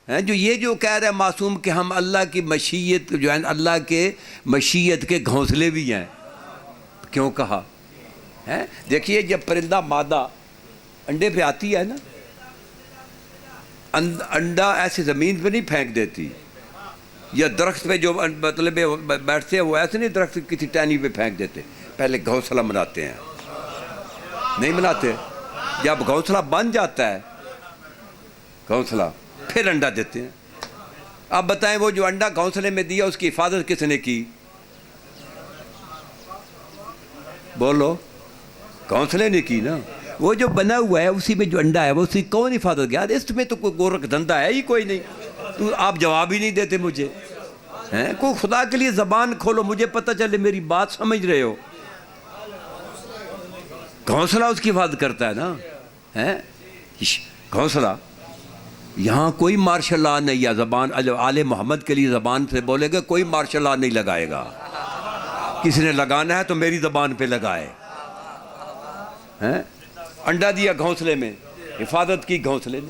ہے۔ جو کہہ رہے معصوم کہ ہم اللہ کی مشیت جو ہے، اللہ کے مشیت کے گھونسلے بھی ہیں، کیوں کہا ہے؟ دیکھیے جب پرندہ مادہ انڈے پہ آتی ہے نا، انڈا ایسے زمین پہ نہیں پھینک دیتی، یا درخت پہ جو مطلب بیٹھتے ہیں وہ ایسے نہیں درخت کسی ٹہنی پہ پھینک دیتے، پہلے گھونسلہ بناتے ہیں، نہیں بناتے؟ جب گھونسلہ بن جاتا ہے گھونسلہ، پھر انڈا دیتے ہیں۔ اب بتائیں وہ جو انڈا گھونسلے میں دیا اس کی حفاظت کس نے کی؟ بولو، گھونسلے نے کی نا۔ وہ جو بنا ہوا ہے اسی میں جو انڈا ہے وہ اسی کون حفاظت کیا؟ اس میں تو کوئی گورکھ دھندا ہے ہی کوئی نہیں، تو آپ جواب ہی نہیں دیتے مجھے، کوئی خدا کے لیے زبان کھولو، مجھے پتہ چلے میری بات سمجھ رہے ہو. گھونسلہ اس کی حفاظت کرتا ہے نا. گھونسلہ یہاں کوئی مارشل لا نہیں، یا زبان آل محمد کے لیے زبان سے بولے گا، کوئی مارشل لا نہیں لگائے گا. کسی نے لگانا ہے تو میری زبان پہ لگائے. انڈا دیا گھونسلے میں، حفاظت کی گھونسلے نے.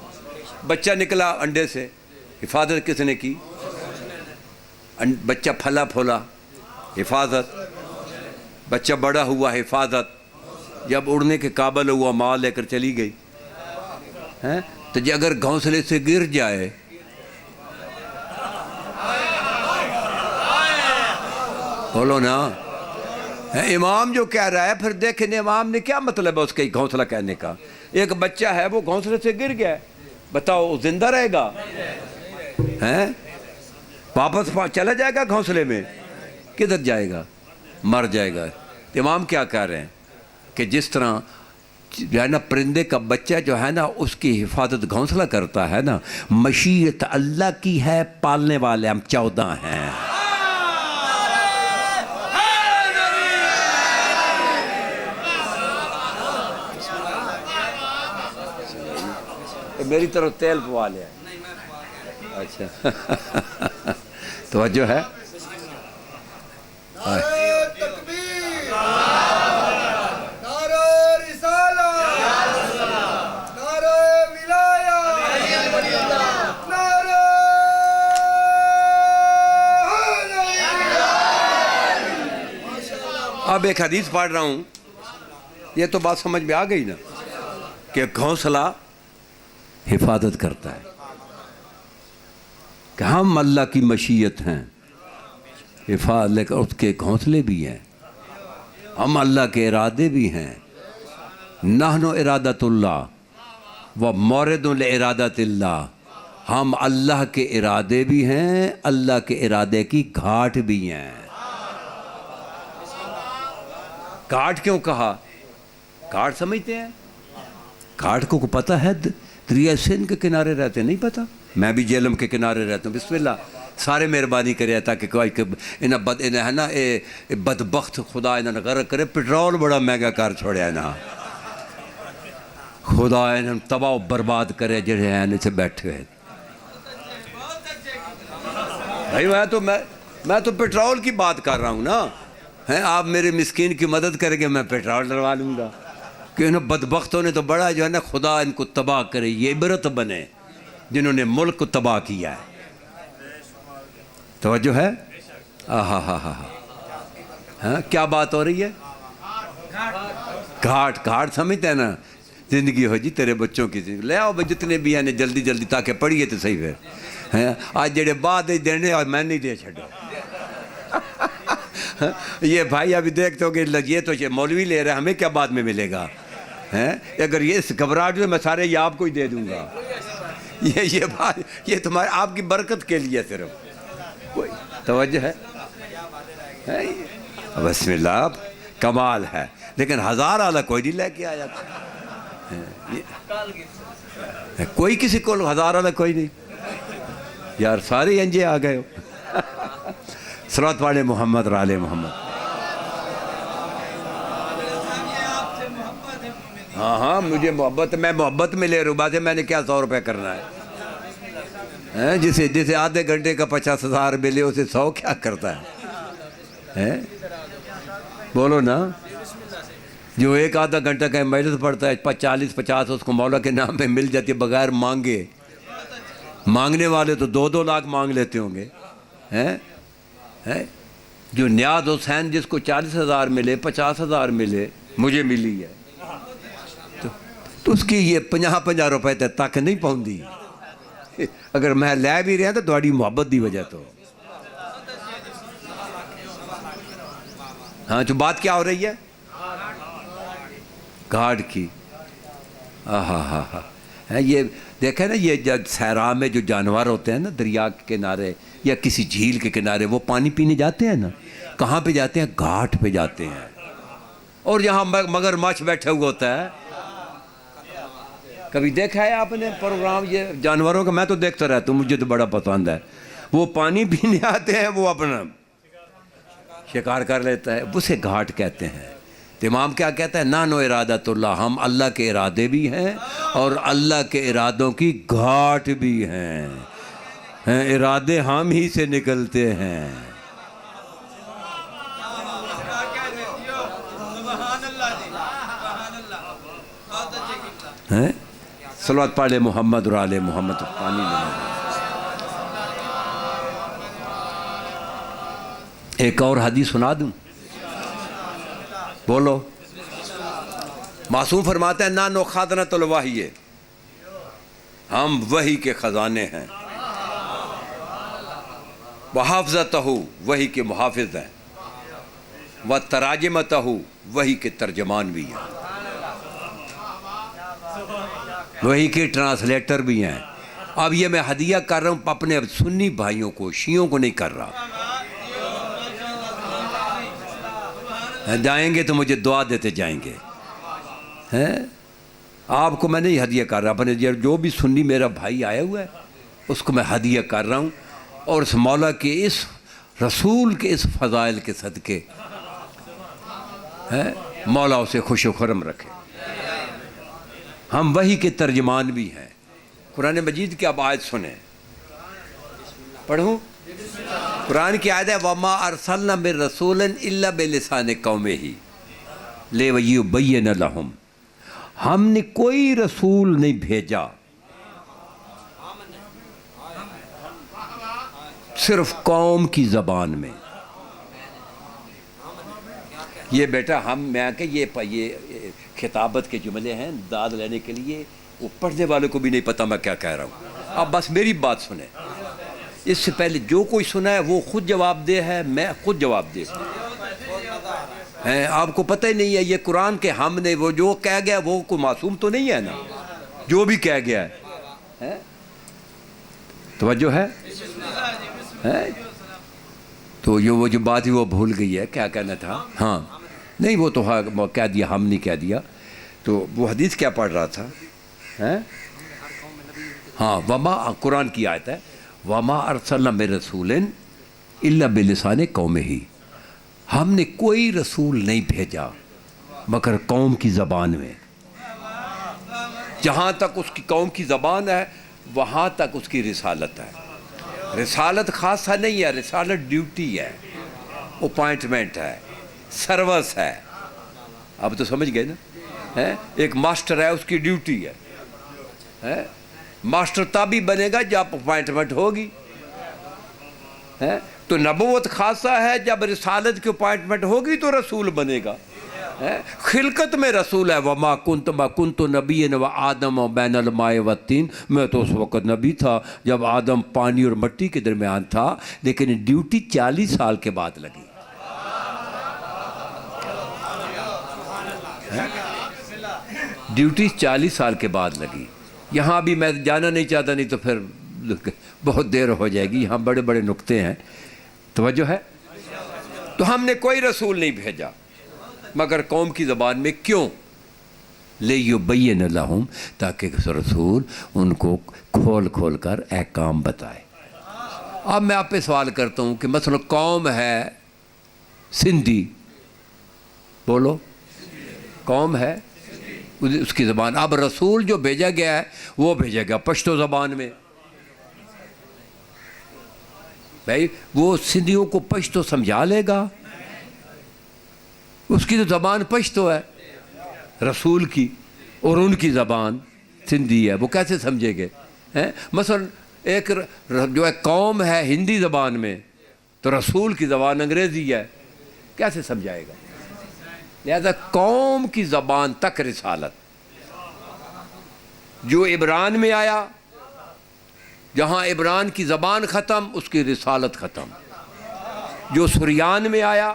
بچہ نکلا انڈے سے، حفاظت کس نے کی؟ بچہ پھلا پھولا، حفاظت. بچہ بڑا ہوا، حفاظت. جب اڑنے کے قابل ہوا، ماں لے کر چلی گئی. تو جی اگر گھونسلے سے گر جائے، بولو نا. امام جو کہہ رہا ہے، پھر دیکھیں امام نے کیا مطلب ہے اس کے گھونسلہ کہنے کا. ایک بچہ ہے وہ گھونسلے سے گر گیا، بتاؤ وہ زندہ رہے گا؟ واپس چلا جائے گا گھونسلے میں؟ کدھر جائے گا؟ مر جائے گا. امام کیا کہہ رہے ہیں کہ جس طرح جو ہے نا پرندے کا بچہ جو ہے نا اس کی حفاظت گھونسلہ کرتا ہے نا، مشیت اللہ کی ہے، پالنے والے ہم 14 ہیں. میری طرف تیل پوا لیا. اچھا توجہ ہے. اب ایک حدیث پڑھ رہا ہوں، یہ تو بات سمجھ میں آ گئی نا کہ گھونسلہ حفاظت کرتا ہے، کہ ہم اللہ کی مشیت ہیں، حفاظت اس کے گھونسلے بھی ہیں، ہم اللہ کے ارادے بھی ہیں. نحن ارادۃ اللہ و مورد لارادۃ اللہ، ہم اللہ کے ارادے بھی ہیں، اللہ کے ارادے کی گھاٹ بھی ہیں. گھاٹ کیوں کہا؟ گھاٹ سمجھتے ہیں؟ گھاٹ کو پتہ ہے؟ دریا سندھ کے کنارے رہتے ہیں، نہیں پتہ؟ میں بھی جہلم کے کنارے رہتا ہوں. بسم اللہ، سارے مہربانی کرے تاکہ کوئی انہیں ہے نا بدبخت خدا انہیں غرق کرے. پٹرول بڑا مہنگا کر چھوڑیا نا، خدا انہیں تباہ و برباد کرے جڑے ہیں اسے بیٹھے ہوئے. بھائی میں تو پٹرول کی بات کر رہا ہوں نا. آپ میرے مسکین کی مدد کریں گے، میں پیٹرول ڈلوا لوں گا. کہ انہوں بدبختوں نے تو بڑا جو ہے نا خدا ان کو تباہ کرے، یہ عبرت بنے جنہوں نے ملک کو تباہ کیا ہے. توجہ ہے؟ ہاں کیا بات ہو رہی ہے؟ گھاٹ. گھاٹ سمجھتے ہیں نا؟ زندگی ہو جی تیرے بچوں کی زندگی لے آؤ جتنے بھی ہیں جلدی جلدی تاکہ پڑھیے تو صحیح. پھر آج جڑے بعد دینے اور میں نہیں دے چھڑو. یہ بھائی ابھی دیکھتے ہو کہ یہ تو مولوی لے رہے ہیں، ہمیں کیا بعد میں ملے گا؟ اگر یہ گھبراہٹ میں سارے یہ آپ کو ہی دے دوں گا. یہ بات یہ تمہارے آپ کی برکت کے لیے صرف. کوئی توجہ ہے؟ بسم اللہ، کمال ہے. لیکن 1000 والا کوئی نہیں لے کے آیا تھا. کوئی کسی کو 1000 والا کوئی نہیں یار، سارے انجے آ گئے ہو. صلوات پڑھے محمد اور آل محمد. ہاں مجھے محبت، میں محبت میں لے رہا ہوں. میں نے کیا 100 روپے کرنا ہے؟ جسے آدھے گھنٹے کا 50,000 ملے اسے 100 کیا کرتا ہے؟ بولو نا. جو ایک آدھا گھنٹہ کا مجلس پڑھتا ہے 40-50 اس کو مولا کے نام پہ مل جاتی ہے بغیر مانگے. مانگنے والے تو 2-2 لاکھ مانگ لیتے ہوں گے. جو نیاز حسین جس کو 40,000 ملے، 50,000 ملے، مجھے ملی ہے تو اس کی یہ 50 روپے تک نہیں پہنچی. اگر میں لے بھی رہا تو تھوڑی محبت دی وجہ تو. ہاں جو بات کیا ہو رہی ہے؟ گھاٹ کی. یہ دیکھیں نا، یہ جب صحرا میں جو جانور ہوتے ہیں نا دریا کے کنارے یا کسی جھیل کے کنارے، وہ پانی پینے جاتے ہیں نا، کہاں پہ جاتے ہیں؟ گھاٹ پہ جاتے ہیں. اور یہاں مگر مچھ بیٹھا ہوا ہوتا ہے. کبھی دیکھا ہے آپ نے پروگرام یہ جانوروں کا؟ میں تو دیکھتا رہتا ہوں، مجھے تو بڑا پسند ہے. وہ پانی پینے آتے ہیں، وہ اپنا شکار کر لیتا ہے، اسے گھاٹ کہتے ہیں۔ تو امام کیا کہتا ہے؟ نانو ارادۃ اللہ، ہم اللہ کے ارادے بھی ہیں اور اللہ کے ارادوں کی گھاٹ بھی ہیں، ارادے ہم ہی سے نکلتے ہیں۔ صلوات پڑھ لے محمد اور آل محمد، پانی لے۔ ایک اور حدیث سنا دوں؟ بولو۔ معصوم فرماتے ہیں نانو خازنۃ الوحی، ہم وحی کے خزانے ہیں، وحافظتہ، وحی کے محافظ ہیں، وتراجمتہ، وحی کے ترجمان بھی ہیں، وحی کے ٹرانسلیٹر بھی ہیں۔ اب یہ میں ہدیہ کر رہا ہوں اپنے سنی بھائیوں کو، شیعوں کو نہیں کر رہا۔ جائیں گے تو مجھے دعا دیتے جائیں گے، آپ کو میں نہیں ہدیہ کر رہا، اپنے جو بھی سنی میرا بھائی آیا ہوا ہے اس کو میں ہدیہ کر رہا ہوں، اور اس مولا کے اس رسول کے اس فضائل کے صدقے مولا اسے خوش و خرم رکھے۔ ہم وحی کے ترجمان بھی ہیں۔ قرآن مجید کی اب آیت سنیں، پڑھوں؟ قرآن کی آیت ہے وَمَا أَرْسَلْنَا مِن رَسُولٍ إِلَّا بِلِسَانِ قَوْمِهِ لِيُبَيِّنَ لَهُمْ، ہم نے کوئی رسول نہیں بھیجا صرف قوم کی زبان میں۔ یہ بیٹا میں کہ یہ خطابت کے جملے ہیں داد لینے کے لیے، وہ پڑھنے والوں کو بھی نہیں پتہ میں کیا کہہ رہا ہوں۔ اب بس میری بات سنیں، اس سے پہلے جو کوئی سنا ہے وہ خود جواب دے ہے، میں خود جواب دے ہوں۔ آپ کو پتہ ہی نہیں ہے یہ قرآن کے ہم نے وہ جو کہہ گیا وہ کوئی معصوم تو نہیں ہے نا، جو بھی کہہ گیا ہے۔ توجہ ہے؟ تو یہ وہ جو بات ہی وہ بھول گئی ہے، کیا کہنا تھا؟ ہاں نہیں وہ تو کہہ دیا، ہم نہیں کہہ دیا۔ تو وہ حدیث کیا پڑھ رہا تھا؟ ہاں وما، قرآن کی آیت ہے وما ارسلنا من رسول الا بلسان قومہ، ہم نے کوئی رسول نہیں بھیجا مگر قوم کی زبان میں۔ جہاں تک اس کی قوم کی زبان ہے وہاں تک اس کی رسالت ہے۔ رسالت خاصہ نہیں ہے، رسالت ڈیوٹی ہے، اپوائنٹمنٹ ہے، سروس ہے۔ اب تو سمجھ گئے نا؟ ایک ماسٹر ہے، اس کی ڈیوٹی ہے۔ ماسٹر تب ہی بنے گا جب اپوائنٹمنٹ ہوگی۔ تو نبوت خاصہ ہے، جب رسالت کی اپوائنٹمنٹ ہوگی تو رسول بنے گا۔ خلقت میں رسول ہے وما کنت نبیا وآدم بین الماء والطین، میں تو اس وقت نبی تھا جب آدم پانی اور مٹی کے درمیان تھا، لیکن ڈیوٹی 40 سال کے بعد لگی۔ ڈیوٹی 40 سال کے بعد لگی۔ یہاں بھی میں جانا نہیں چاہتا، نہیں تو پھر بہت دیر ہو جائے گی، یہاں بڑے بڑے نکتے ہیں۔ توجہ ہے؟ تو ہم نے کوئی رسول نہیں بھیجا مگر قوم کی زبان میں، کیوں؟ لِيُبَيِّنَ لَهُمْ، تاکہ رسول ان کو کھول کھول کر احکام بتائے۔ اب میں آپ پہ سوال کرتا ہوں کہ مثلا قوم ہے سندھی، بولو، قوم ہے اس کی زبان۔ اب رسول جو بھیجا گیا ہے وہ بھیجا گیا پشتو زبان میں۔ بھائی وہ سندھیوں کو پشتو سمجھا لے گا؟ اس کی تو زبان پشتو ہے رسول کی، اور ان کی زبان سندھی ہے، وہ کیسے سمجھے گے؟ مثلا ایک جو ہے قوم ہے ہندی زبان میں، تو رسول کی زبان انگریزی ہے، کیسے سمجھائے گا؟ لہذا قوم کی زبان تک رسالت، جو عبران میں آیا، جہاں عبران کی زبان ختم اس کی رسالت ختم۔ جو سریان میں آیا،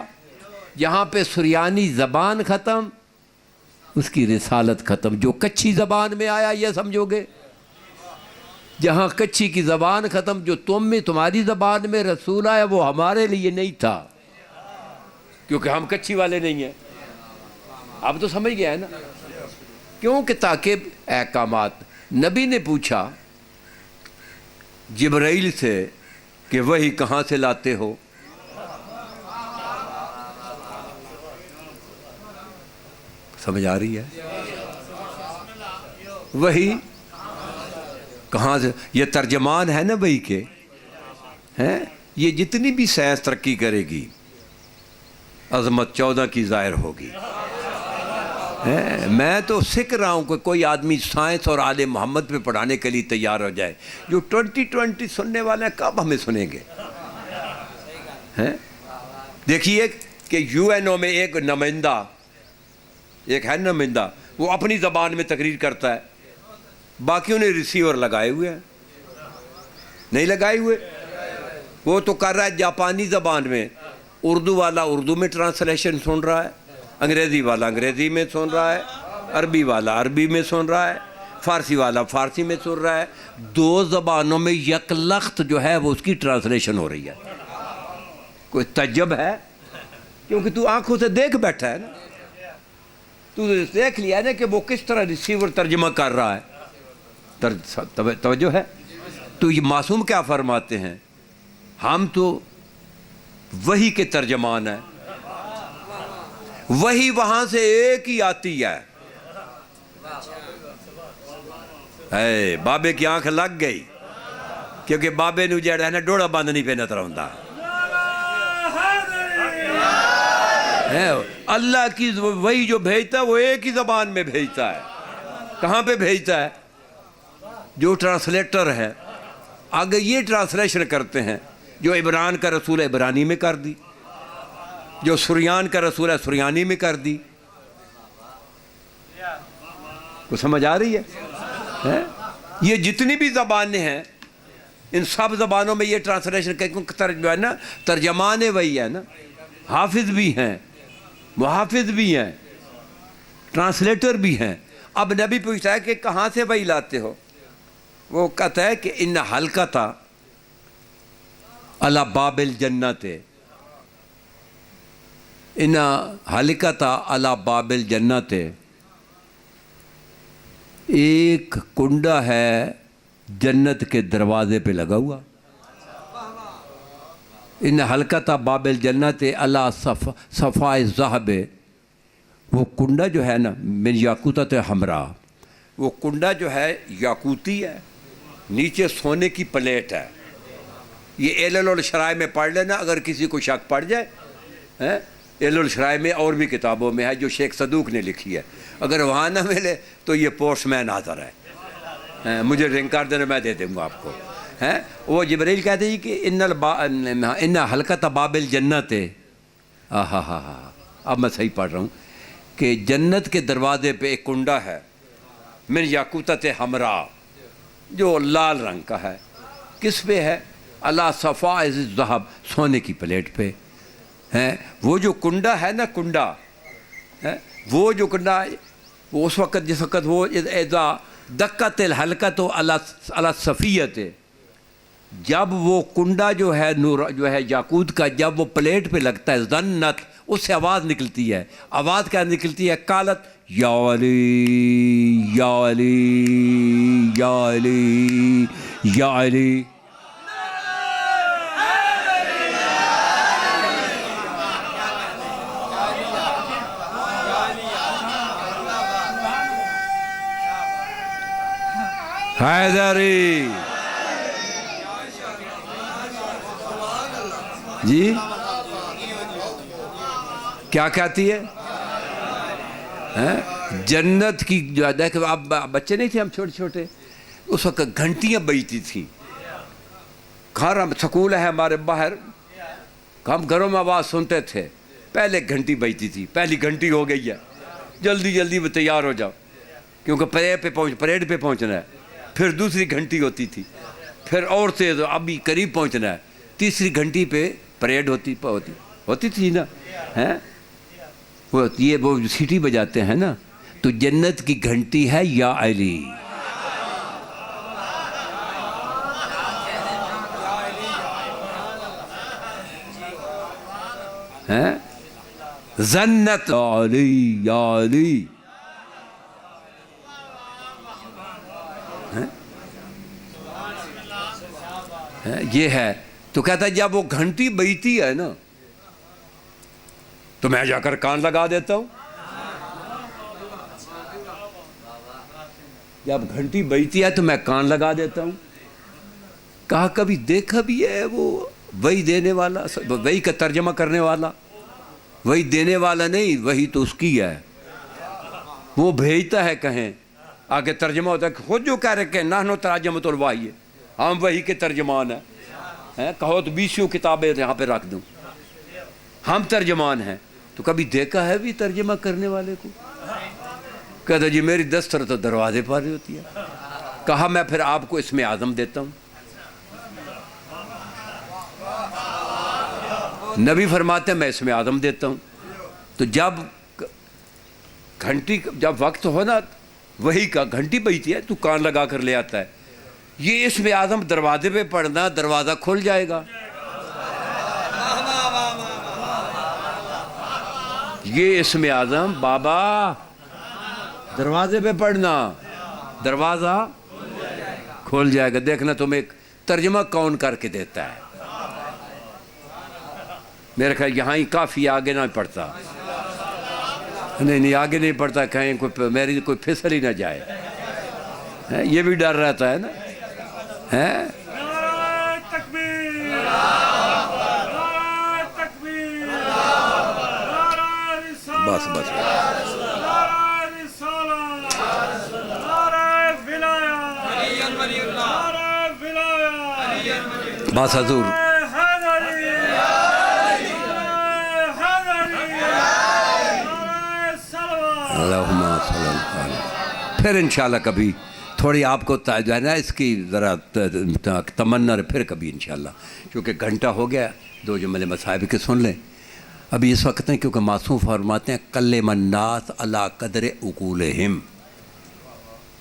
جہاں پہ سریانی زبان ختم اس کی رسالت ختم۔ جو کچھی زبان میں آیا، یہ سمجھو گے، جہاں کچھی کی زبان ختم، جو تمہاری زبان میں رسول آیا وہ ہمارے لیے نہیں تھا، کیونکہ ہم کچھی والے نہیں ہیں۔ اب تو سمجھ گیا ہے نا؟ کیونکہ تاکہ احکامات۔ نبی نے پوچھا جبرائیل سے کہ وہی کہاں سے لاتے ہو؟ سمجھ آ رہی ہے؟ وہی کہاں سے؟ یہ ترجمان ہے نا وہی کے ہیں. یہ جتنی بھی سائنس ترقی کرے گی عظمت 14 کی ظاہر ہوگی. میں تو سیکھ رہا ہوں کہ کوئی آدمی سائنس اور آل محمد پہ پڑھانے کے لیے تیار ہو جائے. جو 2020 سننے والے ہیں کب ہمیں سنیں گے؟ دیکھیے کہ یو این او میں ایک نمائندہ، ایک ہے نمائندہ، وہ اپنی زبان میں تقریر کرتا ہے، باقیوں نے ریسیور لگائے ہوئے ہیں. نہیں لگائے ہوئے؟ وہ تو کر رہا ہے جاپانی زبان میں، اردو والا اردو میں ٹرانسلیشن سن رہا ہے، انگریزی والا انگریزی میں سن رہا ہے، عربی والا عربی میں سن رہا ہے، فارسی والا فارسی میں سن رہا ہے. 2 زبانوں میں یک لخت جو ہے وہ اس کی ٹرانسلیشن ہو رہی ہے. کوئی تعجب ہے؟ کیونکہ تو آنکھوں سے دیکھ بیٹھا ہے نا، تو دیکھ لیا نا کہ وہ کس طرح ریسیور ترجمہ کر رہا ہے. توجہ ہے؟ تو یہ معصوم کیا فرماتے ہیں؟ ہم تو وہی کے ترجمان ہیں، وہی وہاں سے ایک ہی آتی ہے. اے بابے کی آنکھ لگ گئی، کیونکہ بابے نو جڑا ہے نا ڈوڑا بند نہیں پہ نظر آتا. اللہ کی وہی جو بھیجتا ہے وہ ایک ہی زبان میں بھیجتا ہے. کہاں پہ بھیجتا ہے؟ جو ٹرانسلیٹر ہے آگے یہ ٹرانسلیشن کرتے ہیں. جو عبران کا رسول ہے عبرانی میں کر دی، جو سریان کا رسول ہے سریانی میں کر دی. کو سمجھ آ رہی ہے؟ یہ جتنی بھی زبانیں ہیں ان سب زبانوں میں یہ ٹرانسلیشن جو ہے نا ترجمان وہی ہے نا. حافظ بھی ہیں، محافظ بھی ہیں، ٹرانسلیٹر بھی ہیں. اب نبی پوچھتا ہے کہ کہاں سے وہی لاتے ہو؟ وہ کہتا ہے کہ ان حلقتا علی باب الجنت، ان حلقتا علی باب الجنت، ایک کنڈا ہے جنت کے دروازے پہ لگا ہوا. ان حلقتا باب الجنت علی صفاء الذہب، وہ کنڈا جو ہے نا من یاقوتۃ حمراء، وہ کنڈا جو ہے یاقوتی ہے، نیچے سونے کی پلیٹ ہے. یہ علل الشرائع میں پڑھ لینا اگر کسی کو شک پڑ جائے. علل الشرائع میں اور بھی کتابوں میں ہے جو شیخ صدوق نے لکھی ہے. اگر وہاں نہ ملے تو یہ پوسٹ مین حاضر ہے، مجھے رنگ کر دینا، میں دے دوں گا آپ کو. وہ جبریل کہتے ہیں کہ ان حلقۃ باب الجنت. اب میں صحیح پڑھ رہا ہوں کہ جنت کے دروازے پہ ایک کنڈا ہے من یاقوتۃ حمراء، جو لال رنگ کا ہے. کس پہ ہے؟ علی صفاء الذہب، سونے کی پلیٹ پہ. وہ جو کنڈا ہے نا کنڈا، وہ جو کنڈا وہ اس وقت جس وقت وہ اذا دقت الحلقۃ علی الصفیۃ، جب وہ کنڈا جو ہے نور جو ہے یاقوت کا جب وہ پلیٹ پہ لگتا ہے ظنت، اس سے آواز نکلتی ہے. آواز کیا نکلتی ہے؟ قالت یا علی یا علی یا علی یا علی. حیدری جی کیا کہتی ہے؟ جنت کی جو دیکھ، اب بچے نہیں تھے ہم چھوٹے چھوٹے، اس وقت گھنٹیاں بجتی تھیں. گھر سکول ہے ہمارے باہر، ہم گھروں میں آواز سنتے تھے. پہلے گھنٹی بجتی تھی، پہلی گھنٹی ہو گئی ہے، جلدی جلدی میں تیار ہو جاؤ کیونکہ پریڈ پہ پہنچنا ہے. پھر دوسری گھنٹی ہوتی تھی، پھر اور تیز، ابھی قریب پہنچنا ہے. تیسری گھنٹی پہ پریڈ ہوتی تھی نا. وہ سیٹی بجاتے ہیں نا، تو جنت کی گھنٹی ہے یا علی. زنت علی یا علی. یہ ہے تو کہتا ہے جب وہ گھنٹی بجتی ہے نا تو میں جا کر کان لگا دیتا ہوں. جب گھنٹی بجتی ہے تو میں کان لگا دیتا ہوں. کہا کبھی دیکھا بھی ہے وہ وہی دینے والا, وہی کا ترجمہ کرنے والا, وہی دینے والا نہیں, وہی تو اس کی ہے, وہ بھیجتا ہے. کہیں آگے ترجمہ ہوتا ہے خود جو کہہ رہے کہ نحن ترجمۃ الوحی, ہم وہی کے ترجمان ہیں. کہو تو 20 کتابیں یہاں پہ رکھ دوں, ہم ترجمان ہیں. تو کبھی دیکھا ہے بھی ترجمہ کرنے والے کو؟ کہتا جی میری دستر تو دروازے پر ہی ہوتی ہے. کہا میں پھر آپ کو اسم اعظم دیتا ہوں. نبی فرماتے ہیں میں اسم اعظم دیتا ہوں. تو جب گھنٹی جب وقت ہو نا وہی کا گھنٹی بجتی ہے تو کان لگا کر لے آتا ہے. یہ اسم اعظم دروازے پہ پڑھنا, دروازہ کھل جائے گا. یہ اسم اعظم بابا دروازے پہ پڑھنا, دروازہ کھل جائے گا. دیکھنا تمہیں ترجمہ کون کر کے دیتا ہے. میرے خیال یہاں ہی کافی آگے نہ پڑھتا. نہیں آگے نہیں پڑھتا, کہیں کوئی میری کوئی پھسل ہی نہ جائے. یہ بھی ڈر رہتا ہے نا. بس بس بس حضور. پھر انشاءاللہ کبھی تھوڑی آپ کو جو ہے نا اس کی ذرا تمنا پھر کبھی انشاءاللہ, کیونکہ گھنٹہ ہو گیا. 2 جملے مصائب کے سن لیں ابھی اس وقت ہیں, کیونکہ معصوم فرماتے ہیں کلم الناس علی قدر عقولہم,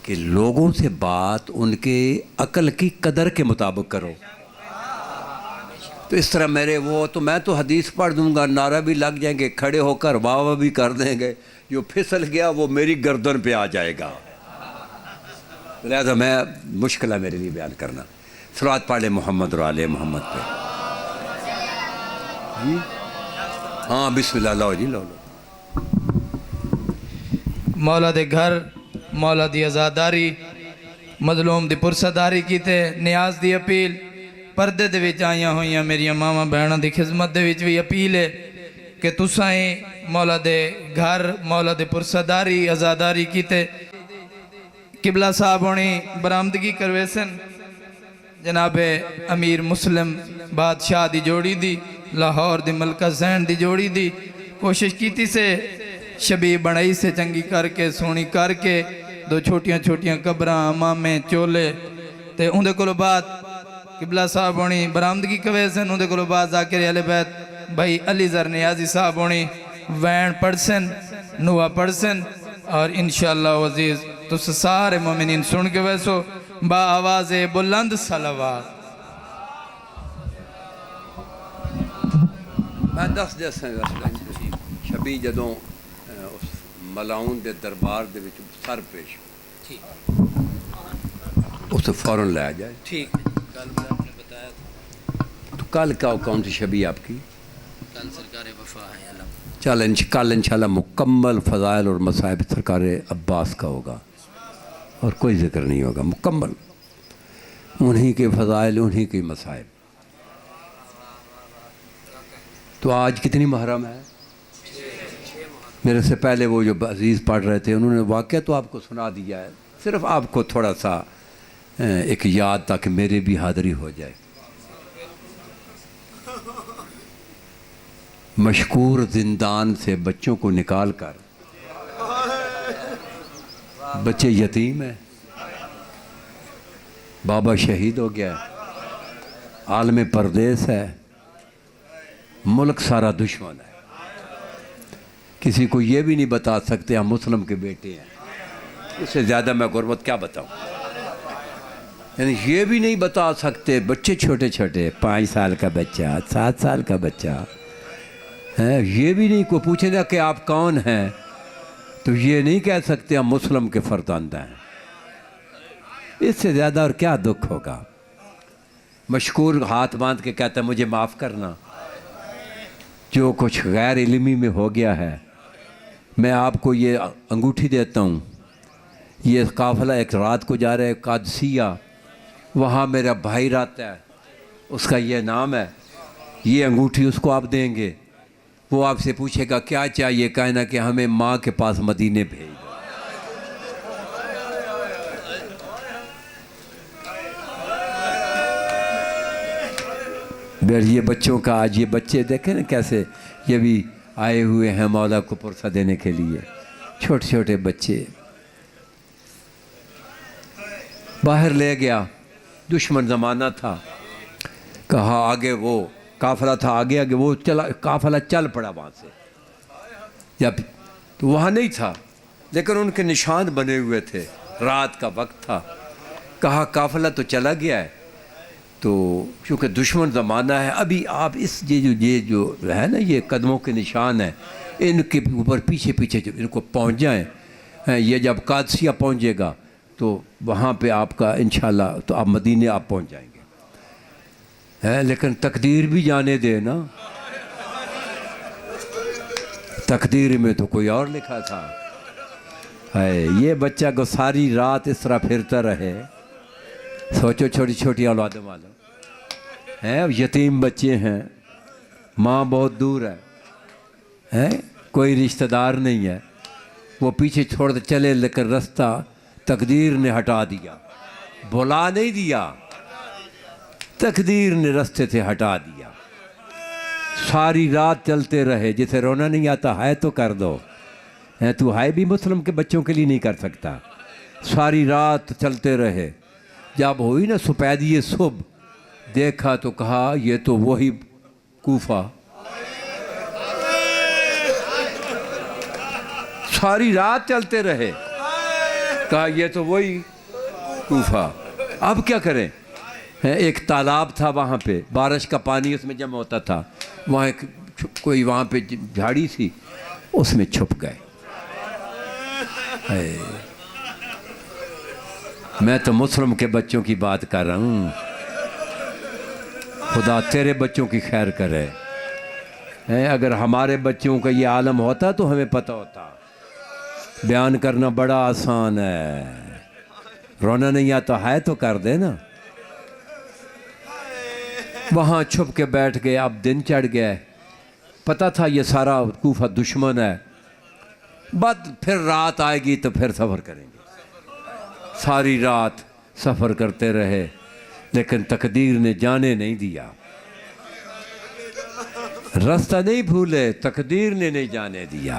کہ لوگوں سے بات ان کے عقل کی قدر کے مطابق کرو. تو اس طرح میرے وہ تو میں تو حدیث پڑھ دوں گا, نعرہ بھی لگ جائیں گے, کھڑے ہو کر واہ واہ بھی کر دیں گے, جو پھسل گیا وہ میری گردن پہ آ جائے گا. لہذا میں مشکل ہے میرے لیے بیان کرنا. صلوات پڑھ لیں محمد اور آل محمد پہ. جی ہاں بسم اللہ. لو جی لو. مولا دے گھر مولا دی آزاداری مظلوم دی پرسداری کیتے, نیاز دی اپیل پردے دے وچ آئیاں ہوئیاں میری ماما بہنوں دی خدمت دے وچ بھی اپیل ہے کہ تسائیں مولا دے گھر مولا دے پرسداری آزاداری کیتے. قبلہ صاحب ہونی برآمدگی کروے سن جناب امیر مسلم بادشاہ دی جوڑی دی, لاہور دی ملکہ زین دی جوڑی دی. کوشش کیتی سے شبی بڑائی سے چنگی کر کے سونی کر کے 2 چھوٹیاں چھوٹیاں قبراں امامیں چولے تے اندے کولو بعد قبلہ صاحب ہونی برآمدگی کروے سن. اندے کولو بعد ذاکر اہل بیت بھائی علی زر نیازی صاحب ہونی وین پڑھ سن, نوہ پڑھ سن, اور انشاءاللہ عزیز تس سارے مومنین سن کے ویسو با آواز بلند صلوات. میں دس شبی جدوں اس ملاؤن دے دربار دے وچ سر پیش اسے فوراً لے جائے. ٹھیک کل میں آپ نے بتایا تھا. تو کل کون سی شبی آپ کی؟ کل سرکار وفا ہے. چل کل انشاءاللہ مکمل فضائل اور مصائب سرکار عباس کا ہوگا, اور کوئی ذکر نہیں ہوگا. مکمل انہی کے فضائل, انہی کے مصائب. تو آج کتنی محرم ہے؟ میرے سے پہلے وہ جو عزیز پڑھ رہے تھے انہوں نے واقعہ تو آپ کو سنا دیا ہے, صرف آپ کو تھوڑا سا ایک یاد تاکہ میرے بھی حاضری ہو جائے. مشکور زندان سے بچوں کو نکال کر, بچے یتیم ہیں, بابا شہید ہو گیا, عالم پردیس ہے, ملک سارا دشمن ہے, کسی کو یہ بھی نہیں بتا سکتے ہم مسلم کے بیٹے ہیں. اس سے زیادہ میں غربت کیا بتاؤں. یعنی یہ بھی نہیں بتا سکتے, بچے چھوٹے چھوٹے, 5 سال کا بچہ, 7 سال کا بچہ ہے, یہ بھی نہیں کو پوچھے گا کہ آپ کون ہیں, تو یہ نہیں کہہ سکتے ہم مسلم کے فرزند ہیں. اس سے زیادہ اور کیا دکھ ہوگا. مشکور ہاتھ باندھ کے کہتا ہے مجھے معاف کرنا، جو کچھ غیر علمی میں ہو گیا ہے، میں آپ کو یہ انگوٹھی دیتا ہوں، یہ قافلہ ایک رات کو جا رہا ہے قادسیہ، وہاں میرا بھائی رہتا ہے، اس کا یہ نام ہے، یہ انگوٹھی اس کو آپ دیں گے، وہ آپ سے پوچھے گا کیا چاہیے، کہنا کہ ہمیں ماں کے پاس مدینے بھیج دو۔ یہ بچوں کا آج یہ بچے دیکھیں نا کیسے یہ بھی آئے ہوئے ہیں مولا کو پرسہ دینے کے لیے، چھوٹے چھوٹے بچے۔ باہر لے گیا، دشمن زمانہ تھا، کہا آگے وہ قافلہ تھا، آگے آگے وہ چلا، قافلہ چل پڑا وہاں سے، جب تو وہاں نہیں تھا لیکن ان کے نشان بنے ہوئے تھے، رات کا وقت تھا، کہا قافلہ تو چلا گیا ہے، تو چونکہ دشمن زمانہ ہے، ابھی آپ اس یہ جو ہے نا یہ قدموں کے نشان ہیں، ان کے اوپر پیچھے پیچھے ان کو پہنچ جائیں، یہ جب قادسیہ پہنچے گا تو وہاں پہ آپ کا انشاءاللہ تو آپ مدینے آپ پہنچ جائیں گے، لیکن تقدیر بھی جانے دے نا، تقدیر میں تو کوئی اور لکھا تھا، یہ بچہ کو ساری رات اس طرح پھرتا رہے، سوچو چھوٹی چھوٹی اولادوں والوں ہیں، یتیم بچے ہیں، ماں بہت دور ہے، کوئی رشتہ دار نہیں ہے، وہ پیچھے چھوڑتے چلے لیکن رستہ تقدیر نے ہٹا دیا، بھلا نہیں دیا، تقدیر نے رستے سے ہٹا دیا، ساری رات چلتے رہے، جسے رونا نہیں آتا ہے تو کر دو، تو ہے بھی مسلم کے بچوں کے لیے نہیں کر سکتا، ساری رات چلتے رہے، جب ہوئی نا سپیدی صبح دیکھا تو کہا یہ تو وہی کوفہ، ساری رات چلتے رہے، کہا یہ تو وہی کوفہ، اب کیا کریں، ایک تالاب تھا وہاں پہ، بارش کا پانی اس میں جمع ہوتا تھا، وہاں ایک کوئی وہاں پہ جھاڑی تھی، اس میں چھپ گئے، میں تو مسلم کے بچوں کی بات کر رہا ہوں، خدا تیرے بچوں کی خیر کرے، اگر ہمارے بچوں کا یہ عالم ہوتا تو ہمیں پتہ ہوتا، بیان کرنا بڑا آسان ہے، رونا نہیں آتا ہے تو کر دے نا، وہاں چھپ کے بیٹھ گئے، اب دن چڑھ گئے، پتہ تھا یہ سارا کوفہ دشمن ہے، بعد پھر رات آئے گی تو پھر سفر کریں گے، ساری رات سفر کرتے رہے لیکن تقدیر نے جانے نہیں دیا، رستہ نہیں بھولے، تقدیر نے نہیں جانے دیا،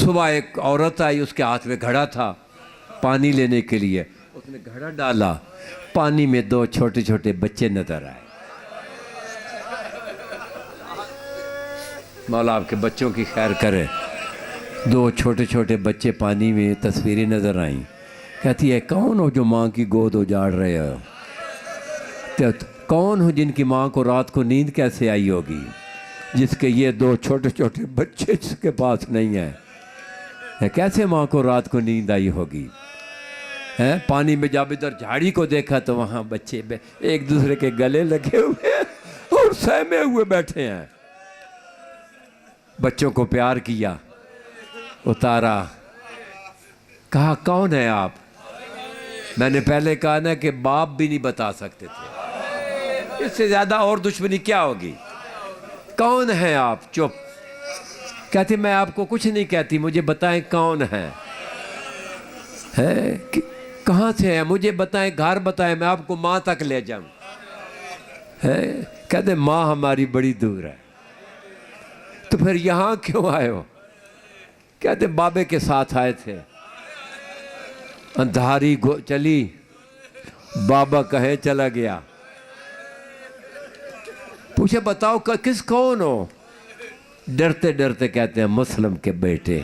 صبح ایک عورت آئی، اس کے ہاتھ میں گھڑا تھا پانی لینے کے لیے، اس نے گھڑا ڈالا، پانی میں دو چھوٹے چھوٹے بچے نظر آئے، مولا آپ کے بچوں کی خیر کرے، دو چھوٹے چھوٹے بچے پانی میں، تصویریں نظر آئیں، کہتی ہے کون ہو جو ماں کی گود اجاڑ رہے ہو، کون ہو جن کی ماں کو رات کو نیند کیسے آئی ہوگی، جس کے یہ دو چھوٹے چھوٹے بچے جس کے پاس نہیں ہیں، کیسے ماں کو رات کو نیند آئی ہوگی، پانی میں جب ادھر جھاڑی کو دیکھا تو وہاں بچے ایک دوسرے کے گلے لگے ہوئے اور سہمے ہوئے بیٹھے ہیں، بچوں کو پیار کیا، اتارا، کہا کون ہے آپ، میں نے پہلے کہا نا کہ باپ بھی نہیں بتا سکتے تھے، اس سے زیادہ اور دشمنی کیا ہوگی، کون ہیں آپ، چپ، کہتی میں آپ کو کچھ نہیں کہتی، مجھے بتائیں کون ہیں، کہاں سے ہیں، مجھے بتائیں، گھر بتائیں، میں آپ کو ماں تک لے جاؤں، کہتے ماں ہماری بڑی دور ہے، تو پھر یہاں کیوں آئے ہو، کہتے بابے کے ساتھ آئے تھے، اندھاری چلی، بابا کہے چلا گیا، پوچھے بتاؤ کس کون ہو، ڈرتے ڈرتے کہتے ہیں مسلم کے بیٹے،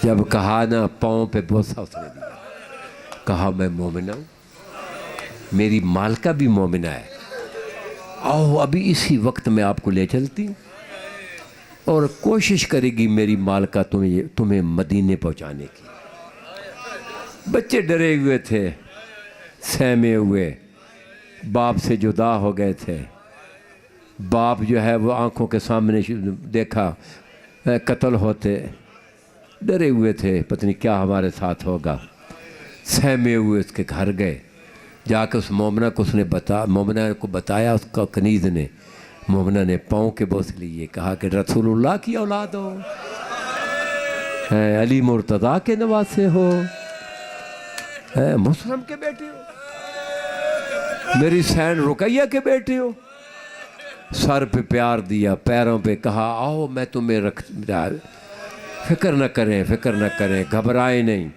جب کہا نا پاؤں پہ بوسہ اس نے دیا، کہا میں مومنہ ہوں، میری مالکہ بھی مومنہ ہے، آؤ ابھی اسی وقت میں آپ کو لے چلتی ہوں، اور کوشش کرے گی میری مالکہ تمہیں مدینے پہنچانے کی، بچے ڈرے ہوئے تھے، سہمے ہوئے، باپ سے جدا ہو گئے تھے۔ باپ جو ہے وہ آنکھوں کے سامنے دیکھا قتل ہوتے، ڈرے ہوئے تھے پتہ نہیں کیا ہمارے ساتھ ہوگا۔ سہمے ہوئے اس کے گھر گئے، جا کے اس مومنہ کو مومنہ کو بتایا، اس کا کنیز نے، مومنہ نے پاؤں کے بوس لیے، کہا کہ رسول اللہ کی اولاد ہو، علی مرتضیٰ کے نواسے ہو، مسلم کے بیٹے ہو، میری سین رقیہ کے بیٹے ہو۔ سر پہ پیار دیا، پیروں پہ کہا آؤ میں تمہیں فکر نہ کریں، گھبرائیں نہیں۔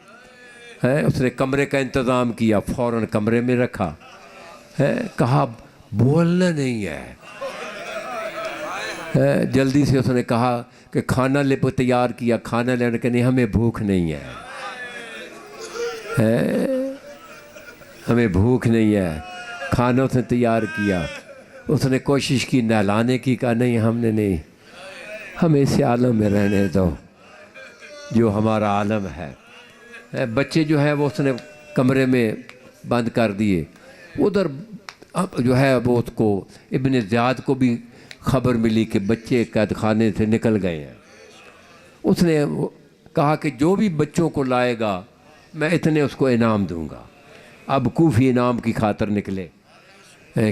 اس نے کمرے کا انتظام کیا، فوراً کمرے میں رکھا، کہا بولنا نہیں ہے۔ جلدی سے اس نے کہا کہ کھانا لے پہ تیار کیا، کھانا لینے کے نہیں، ہمیں بھوک نہیں ہے، ہمیں بھوک نہیں ہے۔ کھانا اس نے تیار کیا، اس نے کوشش کی نہلانے کی، کہا نہیں ہم نے نہیں، ہمیں اس عالم میں رہنے دو جو ہمارا عالم ہے۔ بچے جو ہے وہ اس نے کمرے میں بند کر دیے۔ ادھر جو ہے وہ اس کو ابن زیاد کو بھی خبر ملی کہ بچے قید خانے سے نکل گئے ہیں۔ اس نے کہا کہ جو بھی بچوں کو لائے گا میں اتنے اس کو انعام دوں گا۔ اب کوفی انعام کی خاطر نکلے،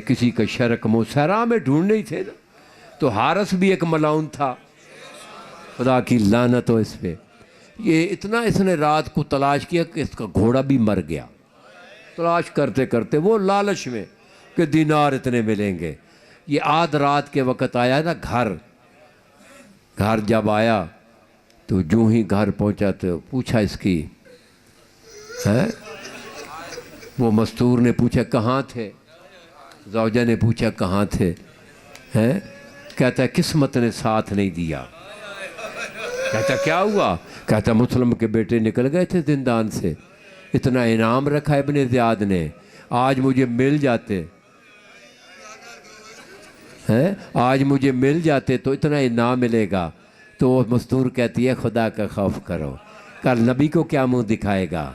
کسی کا شرک موسیرا میں ڈھونڈنے ہی تھے نا، تو حارث بھی ایک ملاؤن تھا، خدا کی لعنت ہو اس پہ۔ یہ اتنا اس نے رات کو تلاش کیا کہ اس کا گھوڑا بھی مر گیا۔ تلاش کرتے کرتے وہ لالچ میں کہ دینار اتنے ملیں گے، یہ آدھ رات کے وقت آیا نا گھر جب آیا تو جو ہی گھر پہنچا تو پوچھا اس کی، وہ مستور نے پوچھا کہاں تھے، زوجہ نے پوچھا کہاں تھے، کہتا ہے قسمت نے ساتھ نہیں دیا۔ کہتا کیا ہوا؟ کہتا مسلم کے بیٹے نکل گئے تھے زندان سے، اتنا انعام رکھا ابن زیاد نے، آج مجھے مل جاتے تو اتنا انعام ملے گا۔ تو وہ مستور کہتی ہے خدا کا خوف کرو، کل نبی کو کیا منہ دکھائے گا،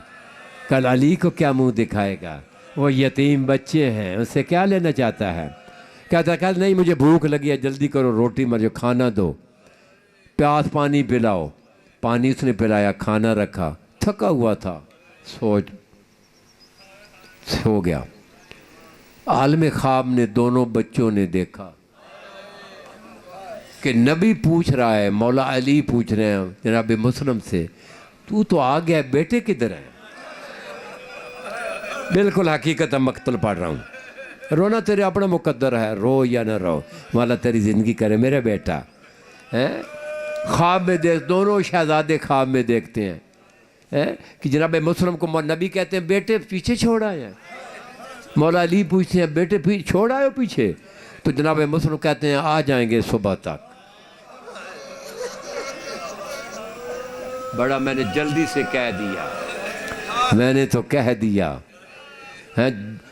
کل علی کو کیا منہ دکھائے گا، وہ یتیم بچے ہیں، اس سے کیا لینا چاہتا ہے۔ کہتا کہ نہیں مجھے بھوک لگی ہے، جلدی کرو روٹی مجھے کھانا دو، پیاس پانی پلاؤ۔ پانی اس نے پلایا، کھانا رکھا، تھکا ہوا تھا، سو گیا۔ عالم خواب نے دونوں بچوں نے دیکھا کہ نبی پوچھ رہا ہے، مولا علی پوچھ رہے ہیں جناب مسلم سے، تو آ گیا، بیٹے کدھر ہیں؟ بالکل حقیقت مقتل پڑھ رہا ہوں، رونا تیرے اپنا مقدر ہے، رو یا نہ رو، مولا تیری زندگی کرے میرے بیٹا۔ خواب میں دونوں شہزادے خواب میں دیکھتے ہیں کہ جناب مسلم کو نبی کہتے ہیں بیٹے پیچھے چھوڑ آئے ہیں، مولا علی پوچھتے ہیں بیٹے چھوڑ آئے ہو پیچھے؟ تو جناب مسلم کہتے ہیں آ جائیں گے صبح تک۔ بڑا میں نے جلدی سے کہہ دیا، میں نے تو کہہ دیا۔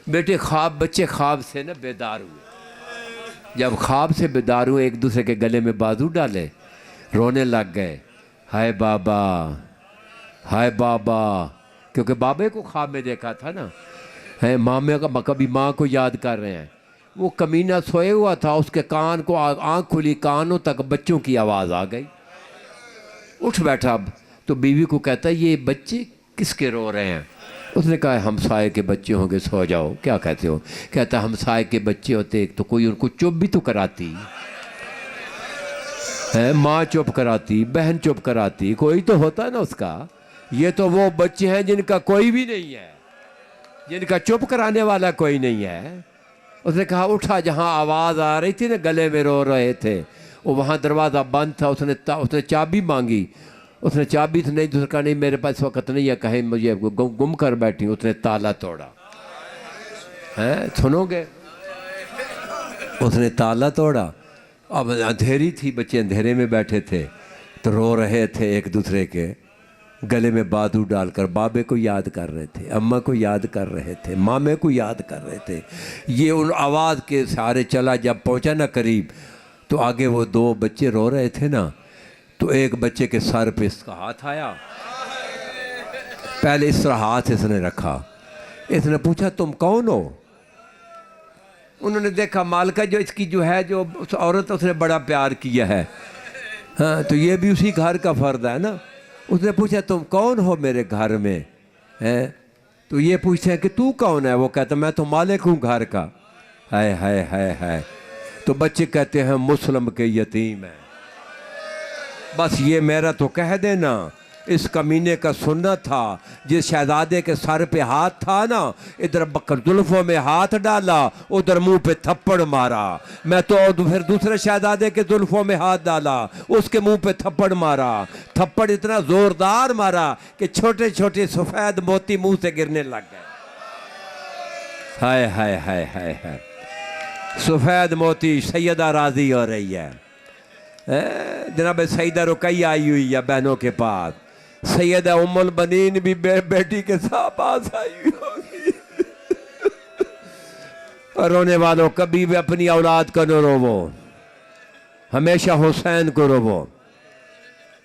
بیٹے بچے خواب سے نا بیدار ہوئے، جب خواب سے بیدار ہوئے ایک دوسرے کے گلے میں بازو ڈالے، رونے لگ گئے، ہائے بابا ہائے بابا، کیونکہ بابے کو خواب میں دیکھا تھا نا، کبھی ماں کو یاد کر رہے ہیں۔ وہ کمینہ سوئے ہوا تھا، اس کے کان کو آنکھ کھلی، کانوں تک بچوں کی آواز آ گئی، اٹھ بیٹھا۔ اب تو بیوی کو کہتا ہے یہ بچے کس کے رو رہے ہیں؟ اس نے کہا ہمسائے کے بچے ہوں گے، سو جاؤ۔ کیا کہتے ہو؟ کہتا ہمسائے کے بچے ہوتے تو کوئی ان کو چپ بھی تو کراتی، ماں چپ کراتی، بہن چپ کراتی، کوئی تو ہوتا ہے نا اس کا۔ یہ تو وہ بچے ہیں جن کا کوئی بھی نہیں ہے، جن کا چپ کرانے والا کوئی نہیں ہے۔ اس نے کہا اٹھا، جہاں آواز آ رہی تھی نا گلے میں رو رہے تھے، وہاں دروازہ بند تھا۔ اس نے چابی مانگی، اس نے چابی تو نہیں، دوسرا کہا نہیں میرے پاس وقت نہیں ہے، کہیں مجھے گم کر بیٹھی۔ اس نے تالا توڑا، سنو گے؟ اس نے تالا توڑا، اب اندھیری تھی، بچے اندھیرے میں بیٹھے تھے تو رو رہے تھے ایک دوسرے کے گلے میں بازو ڈال کر، بابے کو یاد کر رہے تھے، اماں کو یاد کر رہے تھے، مامے کو یاد کر رہے تھے۔ یہ ان آواز کے سہارے چلا، جب پہنچا نا قریب تو آگے وہ دو بچے رو رہے تھے نا، تو ایک بچے کے سر پہ اس کا ہاتھ آیا، پہلے اس طرح ہاتھ اس نے رکھا. اس نے پوچھا تم کون ہو؟ انہوں نے دیکھا مالکہ جو اس کی جو ہے جو اس عورت اس نے بڑا پیار کیا ہے، ہاں تو یہ بھی اسی گھر کا فرد ہے نا. اس نے پوچھا تم کون ہو میرے گھر میں؟ تو یہ پوچھتے ہیں کہ تو کون ہے؟ وہ کہتا میں تو مالک ہوں گھر کا. ہائے ہائے ہائے ہائے. تو بچے کہتے ہیں مسلم کے یتیم ہیں. بس یہ میرا تو کہہ دینا. اس کمینے کا سننا تھا جس شہزادے کے سر پہ ہاتھ تھا نا، ادھر زلفوں میں ہاتھ ڈالا، ادھر منہ پہ تھپڑ مارا. میں تو پھر دوسرے شہزادے کے زلفوں میں ہاتھ ڈالا، اس کے منہ پہ تھپڑ مارا. تھپڑ اتنا زوردار مارا کہ چھوٹے چھوٹے سفید موتی منہ سے گرنے لگ گئے. ہائے ہائے ہائے ہائے ہائے. سفید موتی سیدہ راضی ہو رہی ہے. جناب سیدہ رقیہ آئی ہوئی ہے بہنوں کے پاس. سیدہ ام البنین بھی بیٹی کے ساتھ پاس آئی ہوئی ہوگی. اور رونے والوں کبھی بھی اپنی اولاد کو نہ روو، ہمیشہ حسین کو روو.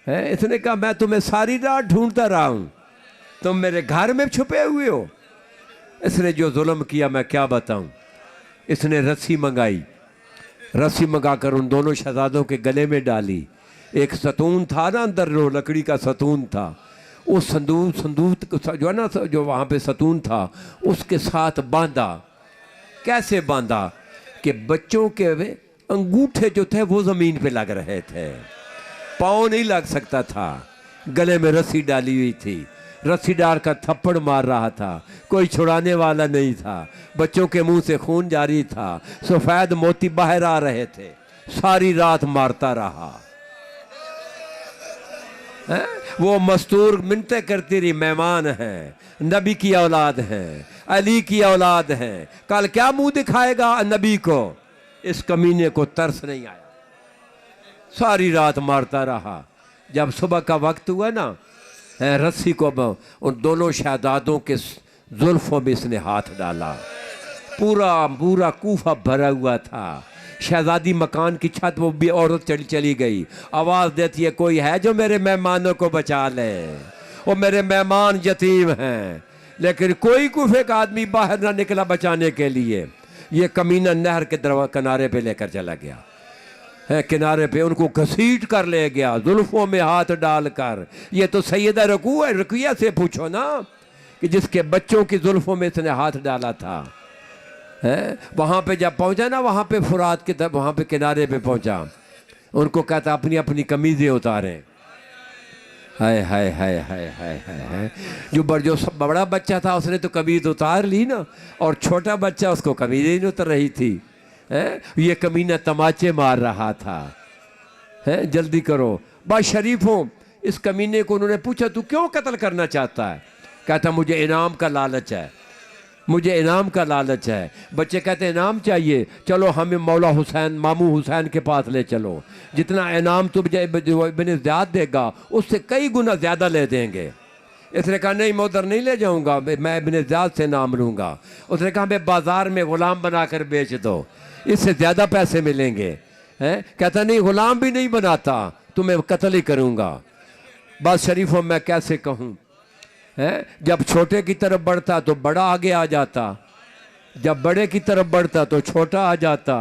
اس نے کہا میں تمہیں ساری رات ڈھونڈتا رہا ہوں، تم میرے گھر میں چھپے ہوئے ہو. اس نے جو ظلم کیا میں کیا بتاؤں. اس نے رسی منگائی، رسی منگا کر ان دونوں شہزادوں کے گلے میں ڈالی. ایک ستون تھا نا اندر، جو لکڑی کا ستون تھا، اس صندوق جو ہے نا جو وہاں پہ ستون تھا اس کے ساتھ باندھا. کیسے باندھا کہ بچوں کے انگوٹھے جو تھے وہ زمین پہ لگ رہے تھے، پاؤں نہیں لگ سکتا تھا. گلے میں رسی ڈالی ہوئی تھی، رسی ڈال کر تھپڑ مار رہا تھا. کوئی چھڑانے والا نہیں تھا. بچوں کے منہ سے خون جاری تھا. سفید موتی باہر آ رہے تھے. ساری رات مارتا رہا. وہ مستور منتیں کرتی رہی، مہمان ہیں، نبی کی اولاد ہیں، علی کی اولاد ہیں، کل کیا منہ دکھائے گا نبی کو. اس کمینے کو ترس نہیں آیا، ساری رات مارتا رہا. جب صبح کا وقت ہوا نا، رسی کو ان دونوں شہزادوں کے زلفوں میں اس نے ہاتھ ڈالا. پورا کوفہ بھرا ہوا تھا. شہزادی مکان کی چھت وہ بھی عورت چلی گئی، آواز دیتی ہے کوئی ہے جو میرے مہمانوں کو بچا لے، وہ میرے مہمان یتیم ہیں. لیکن کوئی کوفے کا آدمی باہر نہ نکلا بچانے کے لیے. یہ کمینہ نہر کے کنارے پہ لے کر چلا گیا، کنارے پہ ان کو گھسیٹ کر لے گیا زلفوں میں ہاتھ ڈال کر. یہ تو سیدہ رقیہ سے پوچھو نا کہ جس کے بچوں کی زلفوں میں اس نے ہاتھ ڈالا تھا. وہاں پہ جب پہنچا نا، وہاں پہ فرات کی طرف، وہاں پہ کنارے پہ پہنچا، ان کو کہتا اپنی اپنی قمیضیں اتاریں. ہائے ہائے ہائے ہائے ہائے ہائے. جو بڑا بچہ تھا اس نے تو قمیض اتار لی نا، اور چھوٹا بچہ اس کو قمیض ہی نہیں اتر رہی تھی. یہ کمینہ تماچے مار رہا تھا. جلدی کرو. بس شریفوں، اس کمینے کو انہوں نے پوچھا تو کیوں قتل کرنا چاہتا ہے؟ کہتا مجھے انعام کا لالچ ہے، مجھے انعام کا لالچ ہے. بچے کہتے انعام چاہیے، چلو ہمیں مولا حسین، ماموں حسین کے پاس لے چلو. جتنا انعام تجھے ابن زیاد دے گا اس سے کئی گنا زیادہ لے دیں گے. اس نے کہا نہیں میں ادھر نہیں لے جاؤں گا، میں ابن زیاد سے نام لوں گا. اس نے کہا میں بازار میں غلام بنا کر بیچ دو، اس سے زیادہ پیسے ملیں گے. کہتا نہیں غلام بھی نہیں بناتا، تمہیں قتل ہی کروں گا. بس شریفوں میں کیسے کہوں، جب چھوٹے کی طرف بڑھتا تو بڑا آگے آ جاتا، جب بڑے کی طرف بڑھتا تو چھوٹا آ جاتا.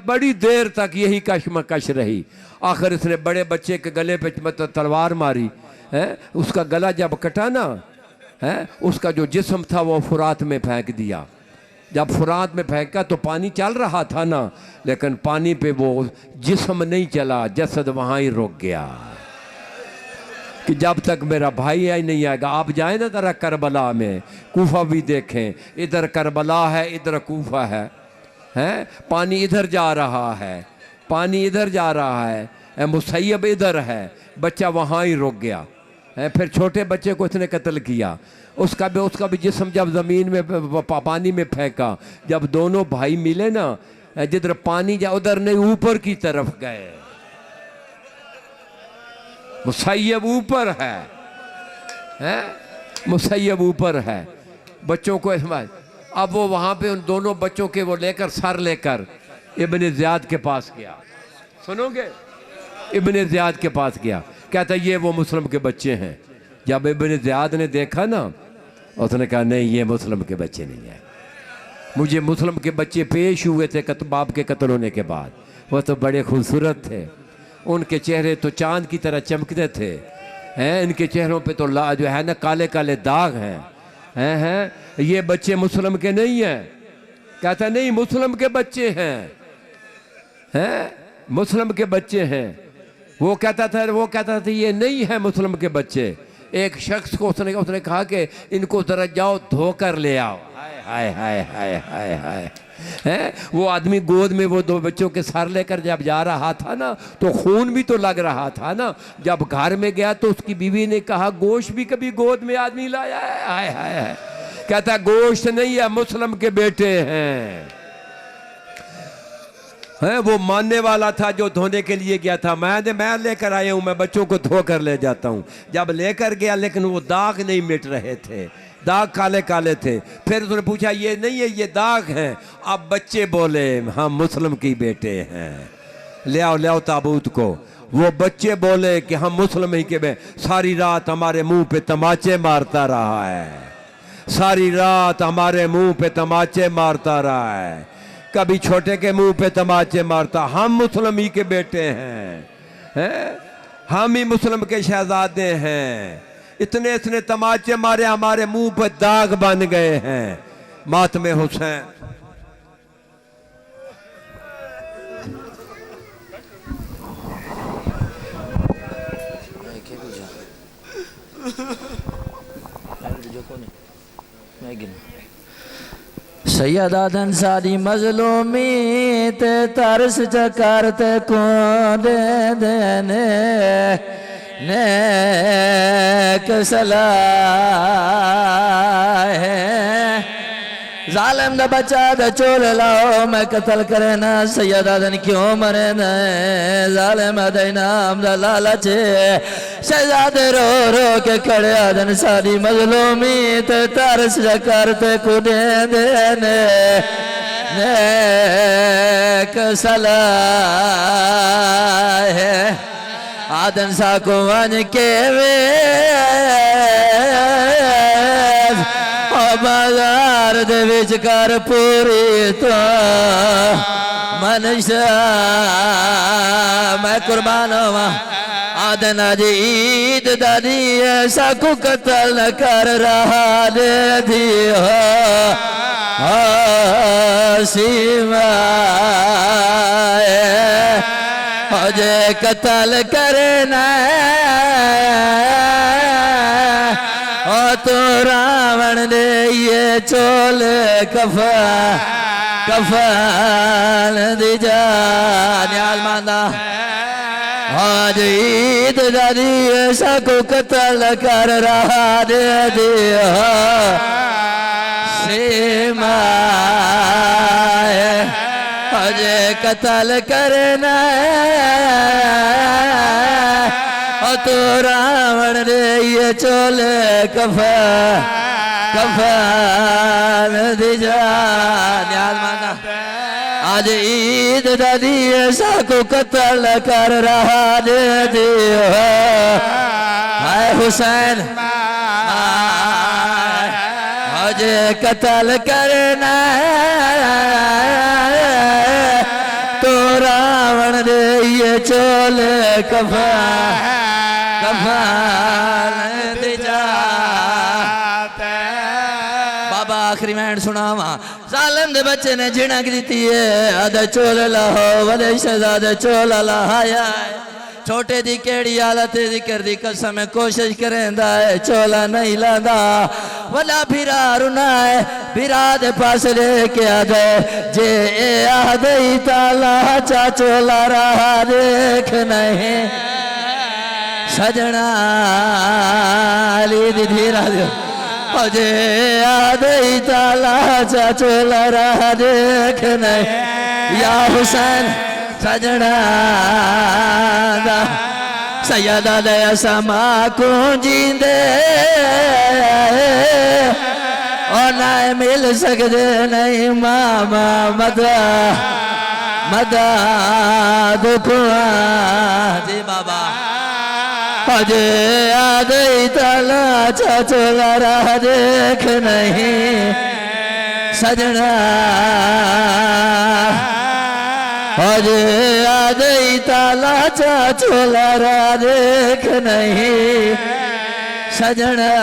بڑی دیر تک یہی کشمکش رہی. آخر اس نے بڑے بچے کے گلے پہ تلوار ماری. اس کا گلا جب کٹا نا، اس کا جو جسم تھا وہ فرات میں پھینک دیا. جب فرات میں پھینکا تو پانی چل رہا تھا نا، لیکن پانی پہ وہ جسم نہیں چلا، جسد وہاں ہی رک گیا. کہ جب تک میرا بھائی نہیں آئے گا. آپ جائیں نا ذرا کربلا میں، کوفہ بھی دیکھیں، ادھر کربلا ہے ادھر کوفہ ہے. پانی ادھر جا رہا ہے، پانی ادھر جا رہا ہے، مسیب ادھر ہے، بچہ وہاں ہی رک گیا. پھر چھوٹے بچے کو اس نے قتل کیا. اس کا بھی جسم جب زمین میں پانی میں پھینکا، جب دونوں بھائی ملے نا، جدھر پانی جا ادھر نہیں اوپر کی طرف گئے. مسیب اوپر ہے، مسیب اوپر ہے. بچوں کو اب وہ وہاں پہ ان دونوں بچوں کے وہ لے کر سر لے کر ابن زیاد کے پاس گیا. سنو گے، ابن زیاد کے پاس گیا. کہتا یہ وہ مسلم کے بچے ہیں جب ابن زیاد نے دیکھا نا اس نے کہا نہیں یہ مسلم کے بچے نہیں ہیں، مجھے مسلم کے بچے پیش ہوئے تھے باپ کے قتل ہونے کے بعد، وہ تو بڑے خوبصورت تھے، ان کے چہرے تو چاند کی طرح چمکتے تھے، ان کے چہروں پہ تو جو ہے نا کالے کالے داغ ہیں، یہ بچے مسلم کے نہیں ہیں۔ کہتا نہیں مسلم کے بچے ہیں، مسلم کے بچے ہیں۔ وہ کہتا تھا یہ نہیں ہے مسلم کے بچے۔ ایک شخص کو اس نے کہا کہ ان کو ذرا جاؤ دھو کر لے آؤ۔ ہائے ہائے ہائے ہائے ہائے، وہ آدمی گود میں وہ دو بچوں کے سر لے کر جب جا رہا تھا نا تو خون بھی تو لگ رہا تھا نا۔ جب گھر میں گیا تو اس کی بیوی نے کہا گوشت بھی کبھی گود میں آدمی لایا ہے؟ ہائے ہائے ہائے، کہتا گوشت نہیں ہے مسلم کے بیٹے ہیں۔ وہ ماننے والا تھا جو دھونے کے لیے گیا تھا، میں لے کر آیا ہوں، میں بچوں کو دھو کر لے جاتا ہوں۔ جب لے کر گیا لیکن وہ داغ نہیں مٹ رہے تھے، داغ کالے کالے تھے۔ پھر اس نے پوچھا یہ نہیں ہے یہ داغ ہیں؟ اب بچے بولے ہم مسلم کی بیٹے ہیں، لے آؤ تابوت کو۔ وہ بچے بولے کہ ہم مسلم ہی کے بیٹے، ساری رات ہمارے منہ پہ تماچے مارتا رہا ہے، ساری رات ہمارے منہ پہ تماچے مارتا رہا ہے، کبھی چھوٹے کے منہ پہ تماچے مارتا۔ ہم مسلم ہی کے بیٹے ہیں، ہم ہی مسلم کے شہزادے ہیں، اتنے تماچے مارے ہمارے منہ پہ داغ بن گئے ہیں۔ ماتم حسین سیدہ دن ساری مظلومی تے ترس چکرتے کون دے دینے نیک صلاح ہے، ظالم دا بچہ دا چول لاؤ میں قتل کرنا، سیدہ دن کیوں مرنا، ظالم دا انعام دا لالچ، شہزادے رو رو کے کھڑے دن ساری مظلومی تے ترس کرتے کھڑے دینے نیک صلاح ہے، آدن سا کو ون کے ویز بازار دے وچ کر پوری تو منشا میں قربان ہوا، آدن آج عید دادی ایسا کو قتل نہ کر رہا دے دی ہو سیما مجھے قتل کرنا او تو راون دے یہ چول کفن دی جا نیاز ماندہ، آج عید دادی ایسا کو قتل کر رہا دے دی سیما مجھے قتل کرنا او تو راون دے یہ چول کفن دی جا نیاز مانا، آج عید دادی ایسا کو قتل کر رہا دے دی اے حسین آج قتل کرنا تو راون دے یہ چول کفن دی جا۔ بابا آخری مہن سنا ماں، ظالم دے بچے نے جھنک دیتی ہے، آدھے چول لاہو ودے شہزادے چول لاہایا ہے، چھوٹے دی کیڑی حالت ذکر دی قسم کوشش کریں دا ہے، چولا نہیں لاندا ولا بھیرا رونا ہے، بھیرا دے پاس لے کے آدھے جے اے آدھے ہی تالا چا چولا رہا دیکھ نہیں سجنا لی دی دھیرا دیو مجھے آدھے ہی تالا چا چولا رہا دیکھ نہیں یا حسین سجنا دا سیدہ دے سما کو جیندے اور نہ مل سکتے نہیں ماما مدہ دکھوا جی بابا آج آدھی تالا چاچو لارا دیکھ نہیں سجنا آج آدھی تالا چاچو لارا دیکھ نہیں سجنا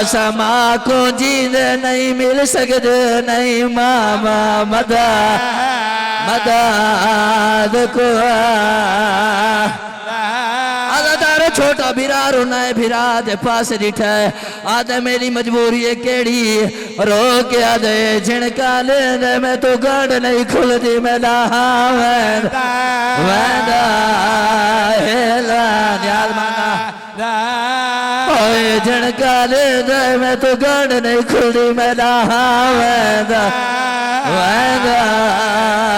سما کو جیند نہیں مل سکتے نہیں ماما مدد کو آدھا تارو چھوٹا بھیرا رونا ہے بھیرا دے پاس ڈٹھا ہے آدھا میری مجبوری ہے کیڑی رو کے آدھے جھنکا لے دے میں تو گاڑ نہیں کھل دی میں لاہاں ویندہ ہیلا نیاز مانگا اوے جھنکا لے دے میں تو گاڑ نہیں کھل دی میں لاہاں ویندہ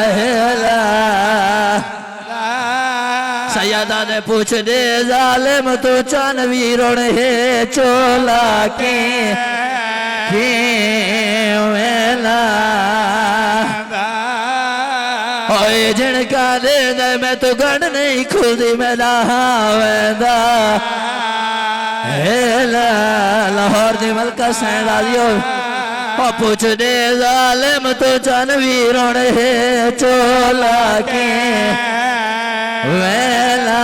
ہیلا سیدہ نے پوچھ دے ظالم تو چانوی روڑ ہے چولا کی ویلا ہوئے جھنکا دے دے میں تو گڑ نہیں کھل دی میں لاہاں ویندہ ہیلا لاہور دی ملکہ سین راضیو پوچھ دے ظالم تو چانوی روڑ ہے چولا کی ویلا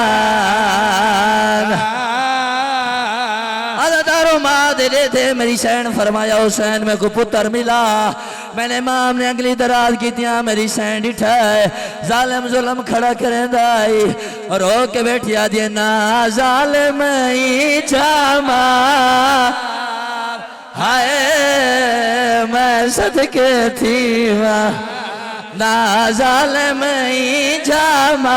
آدھارو ماں دے تھے میری سین فرمایا حسین میں کو پتر ملا میں نے امام نے اگلی دراز کی تیاں میری سین ڈٹھا ہے ظالم ظلم کھڑا کریں دائی رو کے بیٹھیا دیے نا ظالم ہی جاما ہائے میں صدقے تھی ماں نا ظالم ہی جامار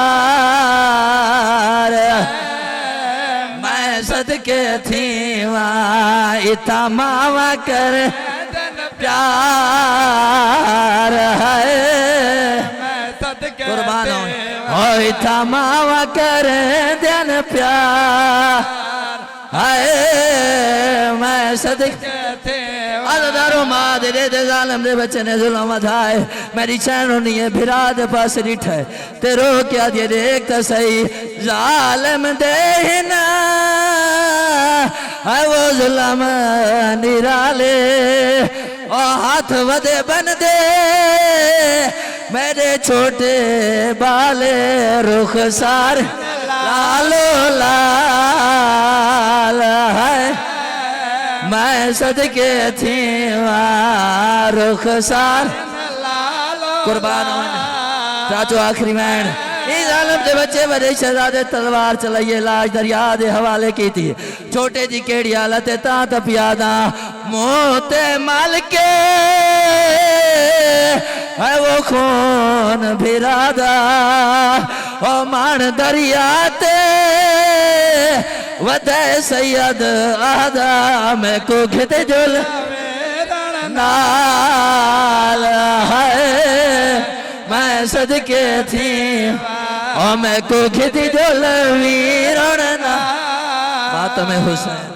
میں صدقے تھی وہاں اتماما کر پیار ہے قربان ہوں اتماما کر دین پیار ہے میں صدقے تھی آدھارو ماں دے دے ظالم دے بچے نے ظلم ادھائے میری چینو نہیں ہے بھرا دے پاس ریٹھے تے رو کیا دے دیکھتا صحیح ظالم دے ہنا ہے وہ ظلم نرالے اور ہاتھ ودے بن دے میرے چھوٹے بالے رخ سار لالو لال ہے میں صدقے تھی رخ سار قربان چاچو آخری مین اس عالم دے بچے بڑے شہزادے تلوار چلائیے لاش دریا دے حوالے کی تھی چھوٹے دی کیڑی حالت تاں تپیادہ موت مال کے ہے وہ خون بھرادہ او مان دریاتے ودے سید آدھا میں کو گھتے جل نال ہے میں صدقے تھی اور میں کو گھتی جل ویروننا ماتم حسین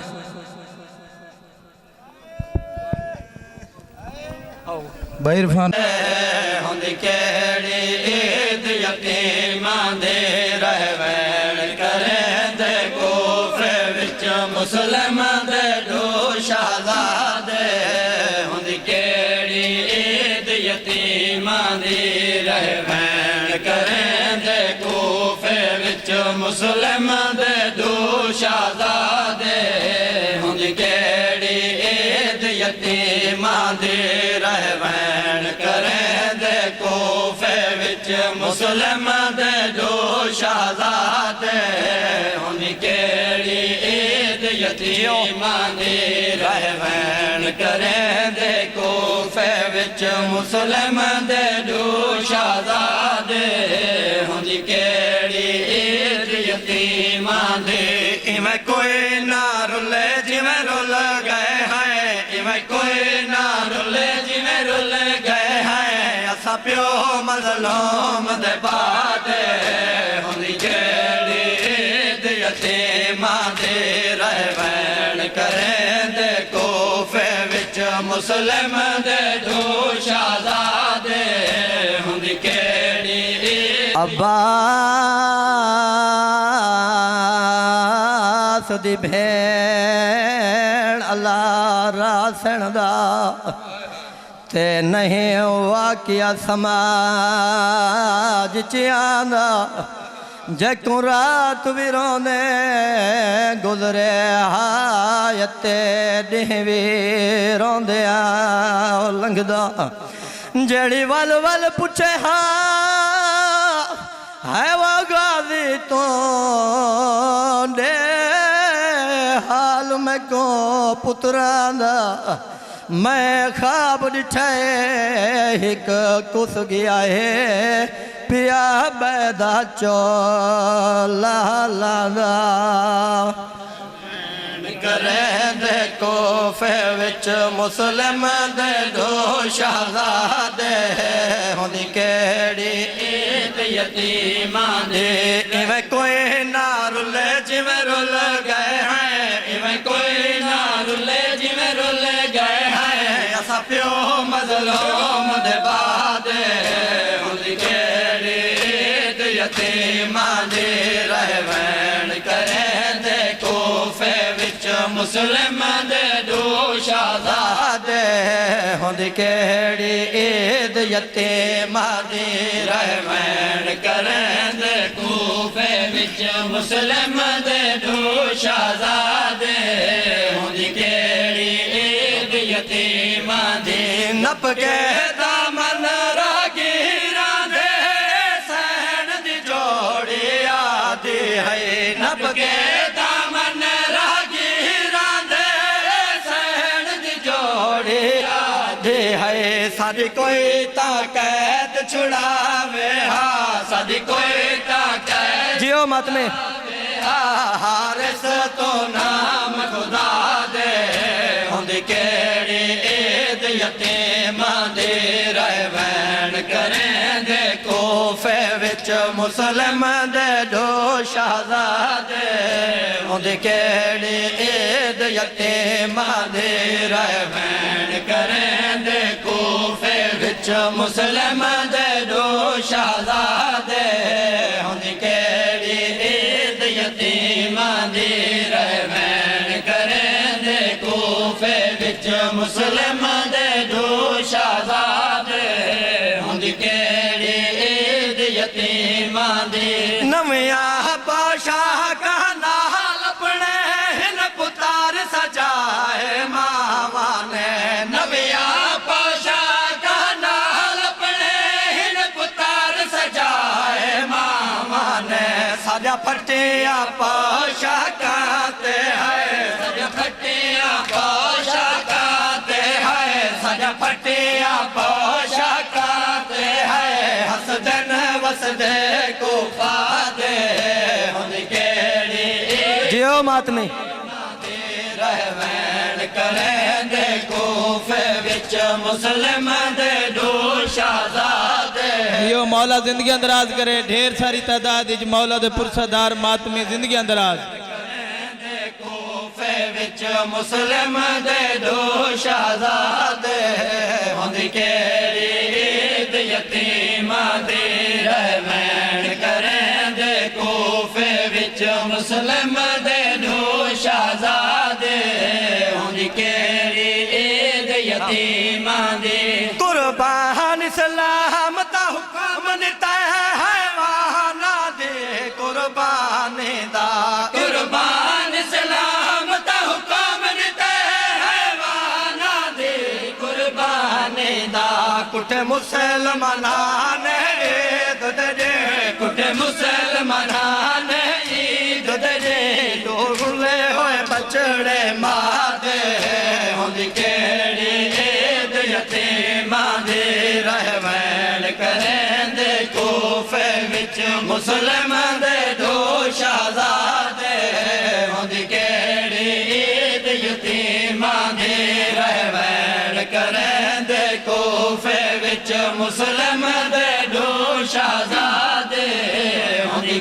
بھائی عرفان ہوندی کیڑی عید یتیمان دے رہوین کریں دے کوفے وچ مسلم دے دو شہزادے ہوندی کیڑی عید یتیمان دے رہوین کریں دے کوفے وچ مسلم دے دو شہزادے ہوندی کیڑی عید یتیمان دے رہوین کریں دے کوفے وچ مسلم دے دو شہزادے ہوندی کیڑی عید یتیمان دے رہوین کریں دے کوفے وچ مسلم دے دو شہزادے ہوندی کیڑی عید یتیمان دے ایویں کوئی نہ رلے جویں رل گئے ہیں ایویں کوئی نہ رلے جویں رل گئے ہیں اسا پیو مظلوم دے بادے ہوندی کیڑی عید یتیمان دے رہوین کریں دے کوفے وچ مسلم دے دو شہزادے ہوندی کیڑی عید عباس دی بھیڑ اللہ راسن دا تے نہیں واقعہ سماج چیاندہ جکوں رات بھی رونے گزرے حایت ڈہیں بھی روندے لنگدا جڑی ول ول پوچھے ہاں ہے وہ غازی تو دے حال میں کو پتران دا میں خواب ڈٹھے ایک کس گیا ہے پیا بیدا چولا لادا کریں دے کوفے وچ مسلم دے دو شہزادے ہوندی کیڑی عید یتیماں دی ایویں کوئی نہ رلے جویں رل گئے ہیں ایویں کوئی نہ رلے جویں رل گئے ہیں اسا پیو مظلوم دے بعد ہوندی کیڑی عید یتیماں دی رہوین کریں دے کوفے مسلم دے دو شہزادے ہوندی کیڑی عید یتیماں دی رحمین کریں دے کوفے وچ مسلم دے دو شہزادے ہوندی کیڑی عید یتیماں دی نپ کے دامن راگیراں دے سین دی جوڑی آدی ہے نپ کے ساری کوئی تا قید چھڑاوے ہاں ساری کوئی تا قید جیو مات میں حارس تو نام خدا دے ہوندی کیڑی عید یتیماں دی رہوین کریں دے کوفے وچ مسلم دے دو شہزادے ہوندی کیڑی عید یتیماں دی رہوین کریں دے کوفے وچ مسلم دے دو شہزادے ہوندی کیڑی عید یتیماں دی رہوین کریں دے کوفے وچ مسلم دے دو شہزادے ہوندی کیڑی عید یتیماں دی نویاں پوشاکاں نال اپنے ہن پتار سجائے ماواں نے نویاں سجا پھٹیاں پوشاکاتے ہیں سجا پھٹیاں پوشاکاتے ہیں سجا پھٹیاں پوشاکاتے ہیں حسدن وسدے کوفہ دے ہوندی کیڑی جیو مات میں رہوین کریں دے کوفے وچ مسلم دے دو شہزادے یہ مولا زندگی اندراز کرے ڈھیر ساری تعداد اج مولا دے پرسدار ماتمی زندگی اندراز دے کوفے وچ مسلم دے دو شہزادے ہوندی کیڑی عید یتیماں دی رحمین کریں دے کوفے وچ مسلم دے دو شہزادے ہوندی کیڑی عید یتیماں دی قربان اسلام تا حکم دیتا ہے حیوانہ دے قربانی دا قربان اسلام تا حکم دیتا ہے حیوانہ دے قربانی دا کٹھے مسلمانان عید دے کٹھے مسلمانان عید دے دو گلے ہوئے بچڑے مادے ہوندی کیڑی عید یتیماں دی رحمین کریں دے کوفے وچ مسلم دے دو شہزادے ہوندی کیڑی عید یتیماں دی رحمین کریں دے کوفے وچ مسلم دے دو شہزادے ہوندی